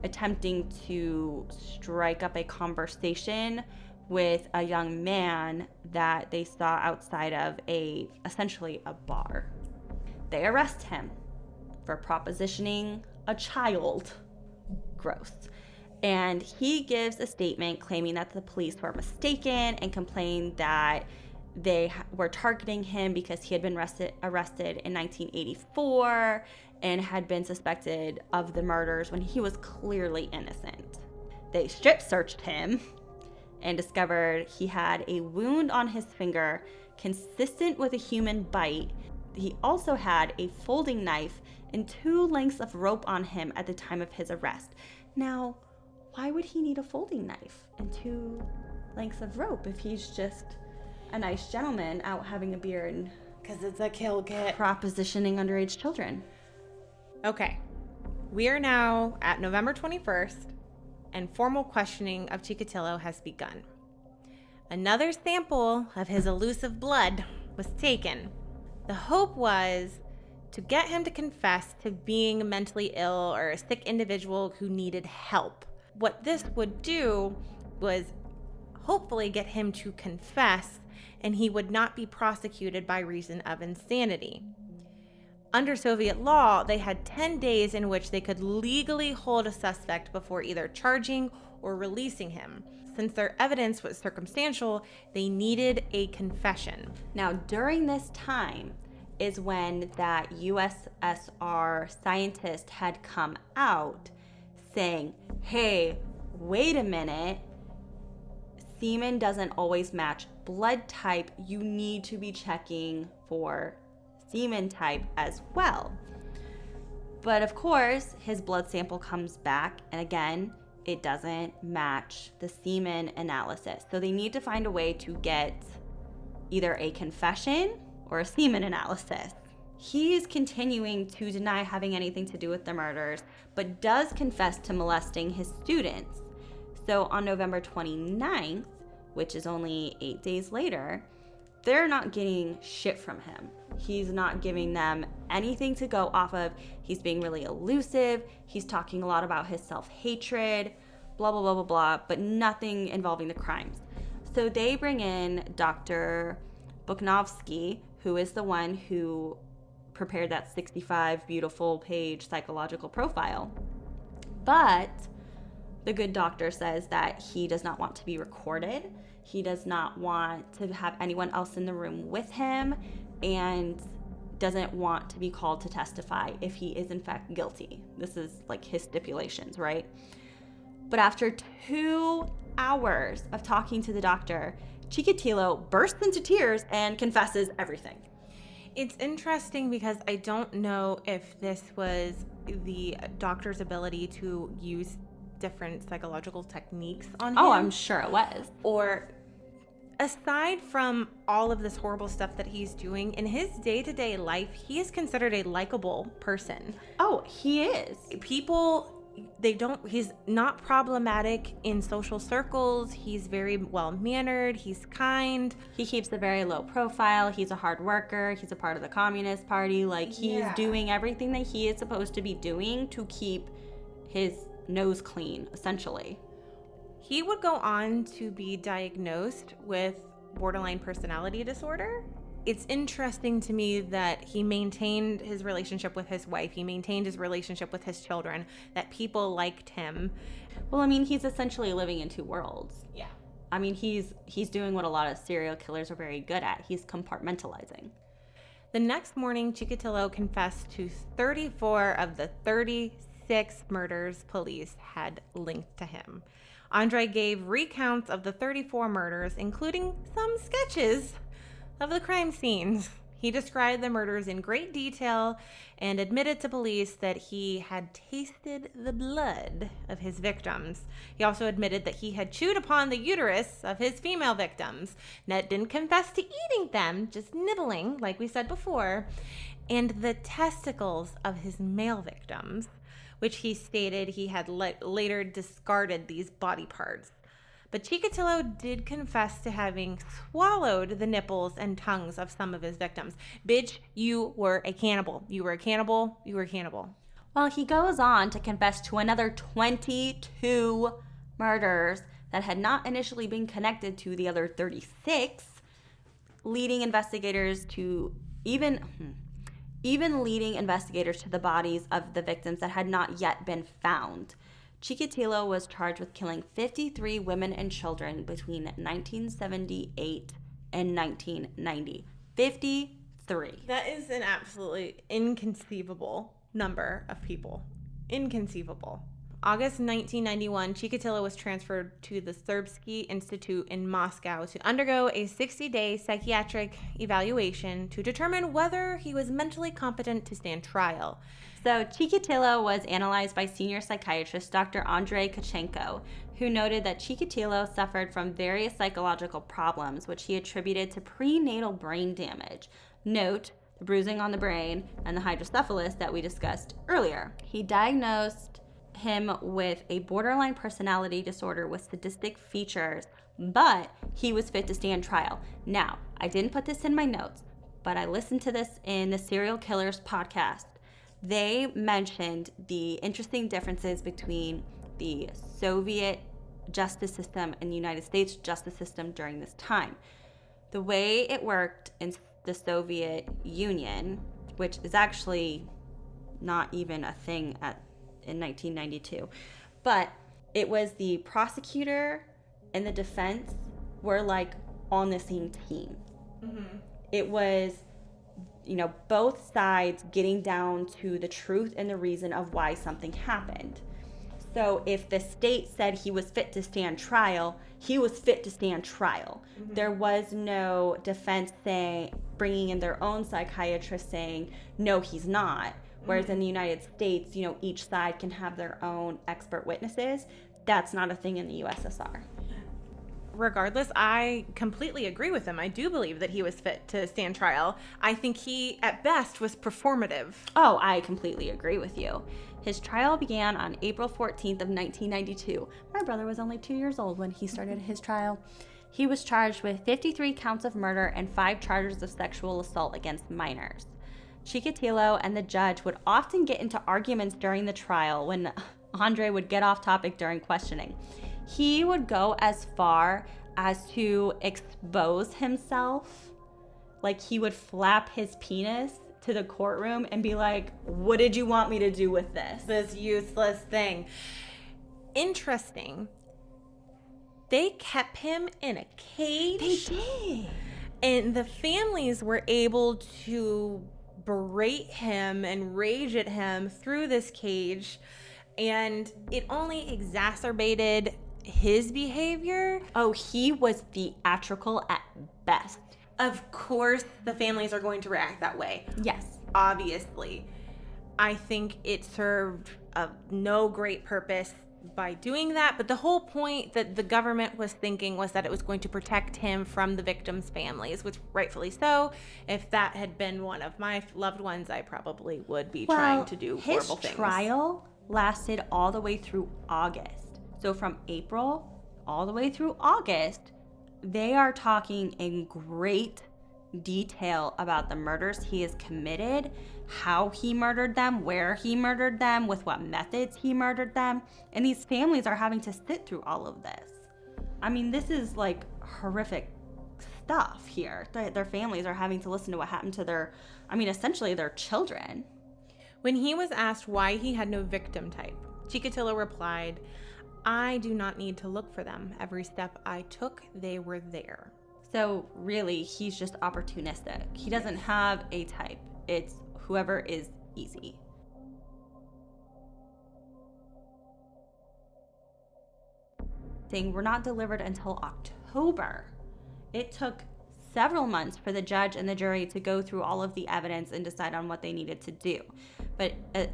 S2: attempting to strike up a conversation with a young man that they saw outside of essentially a bar. They arrest him for propositioning a child. Gross. And he gives a statement claiming that the police were mistaken and complained that they were targeting him because he had been arrested in 1984 and had been suspected of the murders when he was clearly innocent. They strip searched him and discovered he had a wound on his finger consistent with a human bite. He also had a folding knife and 2 lengths of rope on him at the time of his arrest. Now, why would he need a folding knife and 2 lengths of rope if he's just a nice gentleman out having a beer and
S3: Because it's a kill kit.
S2: propositioning underage children?
S3: Okay. We are now at November 21st, and formal questioning of Chikatilo has begun. Another sample of his elusive blood was taken. The hope was to get him to confess to being mentally ill or a sick individual who needed help. What this would do was hopefully get him to confess, and he would not be prosecuted by reason of insanity. Under Soviet law, they had 10 days in which they could legally hold a suspect before either charging or releasing him. Since their evidence was circumstantial, they needed a confession.
S2: Now, during this time is when that USSR scientist had come out saying, hey, wait a minute, semen doesn't always match blood type. You need to be checking for semen type as well. But of course, his blood sample comes back, and again, it doesn't match the semen analysis. So they need to find a way to get either a confession or a semen analysis. He is continuing to deny having anything to do with the murders, but does confess to molesting his students. So on November 29th, which is only 8 days later, they're not getting shit from him. He's not giving them anything to go off of. He's being really elusive. He's talking a lot about his self-hatred, blah, blah, blah, blah, blah, but nothing involving the crimes. So they bring in Dr. Buchnovsky, who is the one who prepared that 65 beautiful page psychological profile. But the good doctor says that he does not want to be recorded. He does not want to have anyone else in the room with him, and doesn't want to be called to testify if he is in fact guilty. This is like his stipulations, right? But after 2 hours of talking to the doctor, Chikatilo bursts into tears and confesses everything.
S3: It's interesting because I don't know if this was the doctor's ability to use different psychological techniques on him.
S2: Oh, I'm sure it was.
S3: Or aside from all of this horrible stuff that he's doing, in his day-to-day life, he is considered a likable person.
S2: Oh, he is.
S3: He's not problematic in social circles. He's very well-mannered. He's kind.
S2: He keeps a very low profile. He's a hard worker. He's a part of the Communist Party. Like, he's doing everything that he is supposed to be doing to keep his nose clean, essentially.
S3: He would go on to be diagnosed with borderline personality disorder. It's interesting to me that he maintained his relationship with his wife. He maintained his relationship with his children, that people liked him.
S2: Well, I mean, he's essentially living in 2 worlds.
S3: Yeah.
S2: I mean, he's doing what a lot of serial killers are very good at. He's compartmentalizing.
S3: The next morning, Chikatilo confessed to 34 of the 36 murders police had linked to him. ANDREI gave recounts of the 34 murders, including some sketches of the crime scenes. He described the murders in great detail and admitted to police that he had tasted the blood of his victims. He also admitted that he had chewed upon the uterus of his female victims. Ned didn't confess to eating them, just nibbling, like we said before, and the testicles of his male victims, which he stated he had later discarded these body parts. But Chikatilo did confess to having swallowed the nipples and tongues of some of his victims. Bitch, you were a cannibal. You were a cannibal. You were a cannibal.
S2: Well, he goes on to confess to another 22 murders that had not initially been connected to the other 36, leading investigators to even leading investigators to the bodies of the victims that had not yet been found. Chikatilo was charged with killing 53 women and children between 1978 and 1990. 53.
S3: That is an absolutely inconceivable number of people. Inconceivable. August 1991, Chikatilo was transferred to the Serbsky Institute in Moscow to undergo a 60-day psychiatric evaluation to determine whether he was mentally competent to stand trial.
S2: So Chikatilo was analyzed by senior psychiatrist Dr. ANDREI Kachenko, who noted that Chikatilo suffered from various psychological problems, which he attributed to prenatal brain damage. Note, the bruising on the brain and the hydrocephalus that we discussed earlier. He diagnosed him with a borderline personality disorder with sadistic features, but he was fit to stand trial. Now, I didn't put this in my notes, but I listened to this in the Serial Killers podcast. They mentioned the interesting differences between the Soviet justice system and the United States justice system during this time. The way it worked in the Soviet Union, which is actually not even a thing in 1992, but it was the prosecutor and the defense were like on the same team. Mm-hmm. It was, both sides getting down to the truth and the reason of why something happened. So if the state said he was fit to stand trial, he was fit to stand trial. Mm-hmm. There was no defense bringing in their own psychiatrist saying, no, he's not. Whereas in the United States, each side can have their own expert witnesses. that's not a thing in the USSR.
S3: Regardless, I completely agree with him. I do believe that he was fit to stand trial. I think he, at best, was performative.
S2: Oh, I completely agree with you. His trial began on April 14th of 1992. My brother was only 2 years old when he started his trial. He was charged with 53 counts of murder and 5 charges of sexual assault against minors. Chikatilo and the judge would often get into arguments during the trial when Andrei would get off topic during questioning. He would go as far as to expose himself. Like, he would flap his penis to the courtroom and be like, what did you want me to do with this?
S3: This useless thing. Interesting. They kept him in a cage.
S2: They did.
S3: And the families were able to berate him and rage at him through this cage. And it only exacerbated his behavior.
S2: Oh, he was theatrical at best.
S3: Of course, the families are going to react that way.
S2: Yes.
S3: Obviously. I think it served no great purpose by doing that, but the whole point that the government was thinking was that it was going to protect him from the victims' families, which rightfully so. If that had been one of my loved ones, I probably would be trying to do horrible things.
S2: His trial lasted all the way through August. So from April all the way through August, they are talking in great detail about the murders he has committed, how he murdered them, where he murdered them, with what methods he murdered them. And these families are having to sit through all of this. I mean, this is like horrific stuff here. Their families are having to listen to what happened to essentially their children.
S3: When he was asked why he had no victim type, Chikatilo replied, "I do not need to look for them. Every step I took, they were there."
S2: So really, he's just opportunistic. He doesn't have a type. It's whoever is easy. Things were not delivered until October. It took several months for the judge and the jury to go through all of the evidence and decide on what they needed to do. But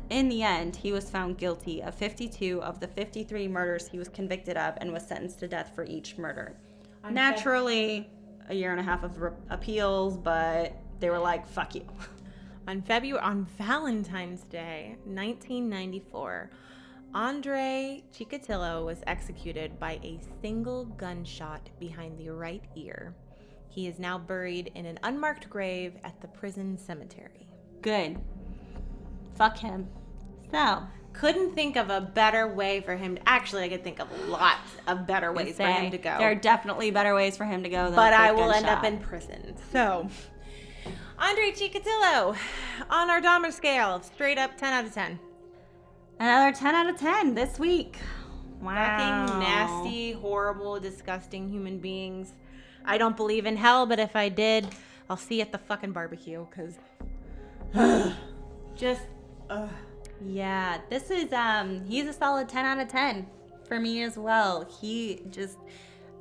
S2: in the end, he was found guilty of 52 of the 53 murders he was convicted of and was sentenced to death for each murder. Naturally, a year and a half of appeals, but they were like, fuck you.
S3: On Valentine's Day, 1994, ANDREI Chikatilo was executed by a single gunshot behind the right ear. He is now buried in an unmarked grave at the prison cemetery.
S2: Good. Fuck him. So,
S3: couldn't think of a better way for him to... Actually, I could think of lots of better ways for him to go.
S2: There are definitely better ways for him to go than
S3: but
S2: a quick
S3: I will
S2: gunshot.
S3: end up in prison. So, ANDREI Chikatilo, on our Dahmer scale, straight up 10 out of 10.
S2: Another 10 out of 10 this week. Wow.
S3: Fucking nasty, horrible, disgusting human beings. I don't believe in hell, but if I did, I'll see you at the fucking barbecue, because...
S2: Yeah, this is, he's a solid 10 out of 10 for me as well. He just,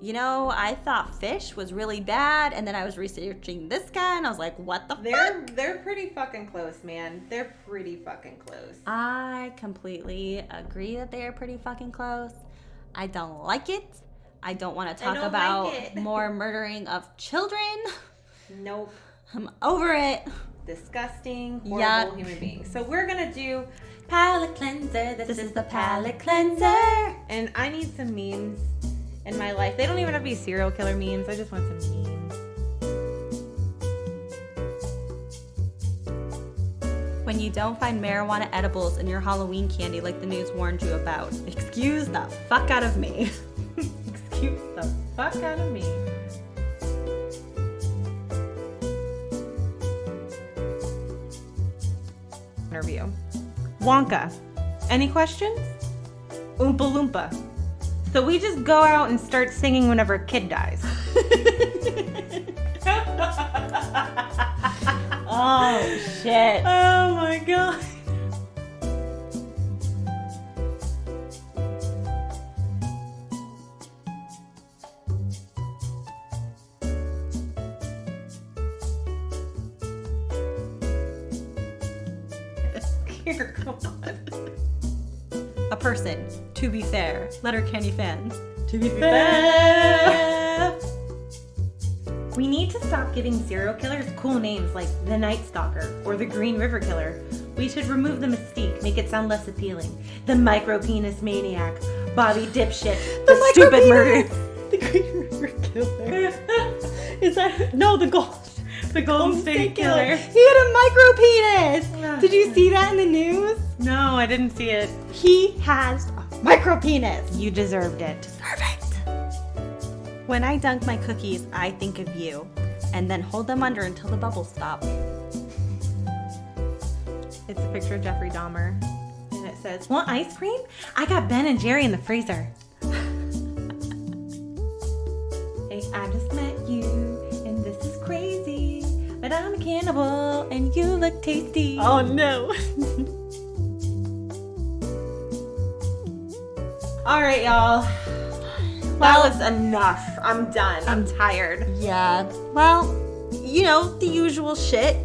S2: I thought Fish was really bad, and then I was researching this guy, and I was like, what the fuck?
S3: They're pretty fucking close, man. They're pretty fucking close.
S2: I completely agree that they are pretty fucking close. I don't like it. I don't want to talk about more murdering of children.
S3: Nope.
S2: I'm over it.
S3: Disgusting, horrible human beings. So we're gonna do palate cleanser. This is the palate cleanser. And I need some memes in my life. They don't even have to be serial killer memes. I just want some memes.
S2: When you don't find marijuana edibles in your Halloween candy like the news warned you about, excuse the fuck out of me.
S3: Excuse the fuck out of me. Interview. Wonka. Any questions? Oompa Loompa. So we just go out and start singing whenever a kid dies.
S2: Oh, shit.
S3: Oh my god. Here, come on.
S2: A person To be fair, Letterkenny fans.
S3: To be fair. We need to stop giving serial killers cool names like the Night Stalker or the Green River Killer. We should remove the mystique, make it sound less appealing. The Micro Penis Maniac, Bobby Dipshit, the Stupid Murder.
S2: The Green River Killer. Is that... No, the Golden State Killer. He had a micro penis. Did you see that in the news?
S3: No, I didn't see it.
S2: He has a micro penis.
S3: You deserved it.
S2: Deserve it. When I dunk my cookies, I think of you, and then hold them under until the bubbles stop.
S3: It's a picture of Jeffrey Dahmer, and it says, "Want ice cream? I got Ben and Jerry in the freezer." Hey, I just met you, and this is crazy, but I'm a cannibal, and you look tasty.
S2: Oh no.
S3: All right, y'all. That was enough. I'm done. I'm tired.
S2: Yeah. Well, you know, the usual shit.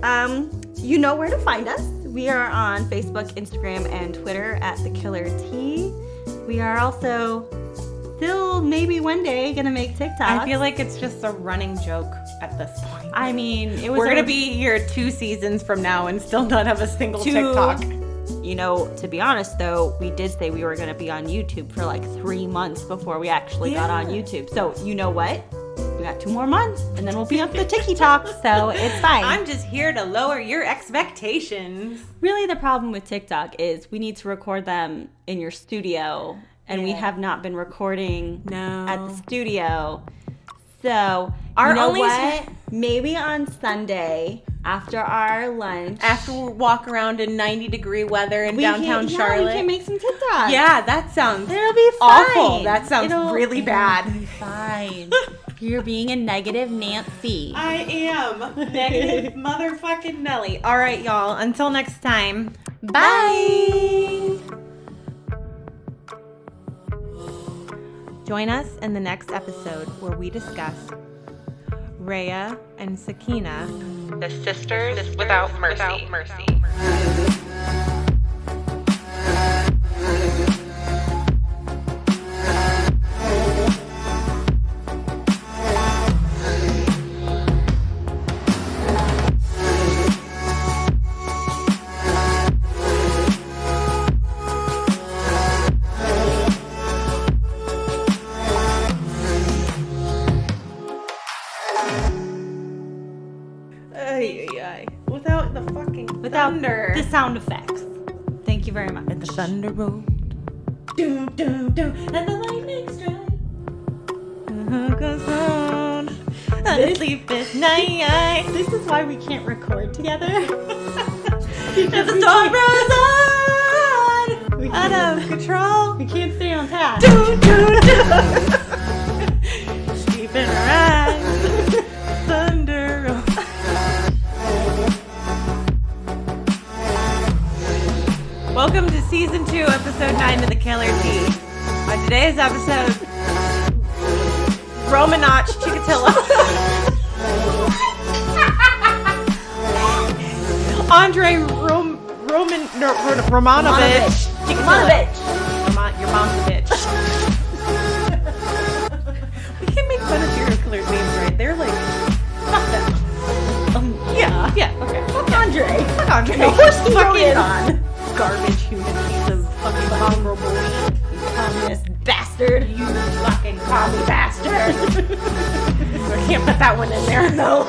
S2: You know where to find us. We are on Facebook, Instagram, and Twitter at The Killer T. We are also still maybe one day gonna make TikTok.
S3: I feel like it's just a running joke at this point.
S2: I mean, it was.
S3: We're gonna be here 2 seasons from now and still not have a single TikTok.
S2: You know, to be honest though, we did say we were going to be on YouTube for like 3 months before we actually got on YouTube. So you know what? We got 2 more months and then we'll be up the TikTok. So it's fine.
S3: I'm just here to lower your expectations.
S2: Really, the problem with TikTok is we need to record them in your studio, and we have not been recording at the studio. So
S3: Our
S2: you know
S3: only
S2: what? Maybe on Sunday after our lunch,
S3: after we walk around in 90-degree weather in downtown Charlotte,
S2: we can make some TikToks.
S3: Yeah, that sounds
S2: It'll be fine.
S3: awful. That sounds really bad.
S2: It'll be fine. You're being a negative Nancy.
S3: I am. Negative motherfucking Nelly. All right, y'all. Until next time.
S2: Bye.
S3: Join us in the next episode where we discuss Rhea and Sakina,
S1: The Sisters Without Mercy.
S3: Without the fucking thunder.
S2: The sound effects. Thank you very much.
S3: And the thunder rolled. Doom, doom, doom. And the lightning struck. Goes on. I sleep at night.
S2: This is why we can't record together.
S3: And the storm rolls on. Out of control.
S2: We can't stay on task.
S3: Doom, doom, doom. Sleeping around. Thunder rolls. Welcome to Season 2, Episode 9 of The Killer T. On today's episode, Romanach Chikatilo. ANDREI Romanovich. Chikatilo. Your mom's a bitch. We can make fun of serial killers' names, right? They're like, fuck them. Yeah, okay.
S2: Fuck ANDREI.
S3: Fuck ANDREI.
S2: No, who's fucking on?
S3: Garbage human piece of fucking mongrel bullshit.
S2: Communist bastard.
S3: You fucking commie bastard. I can't put that one in there. No.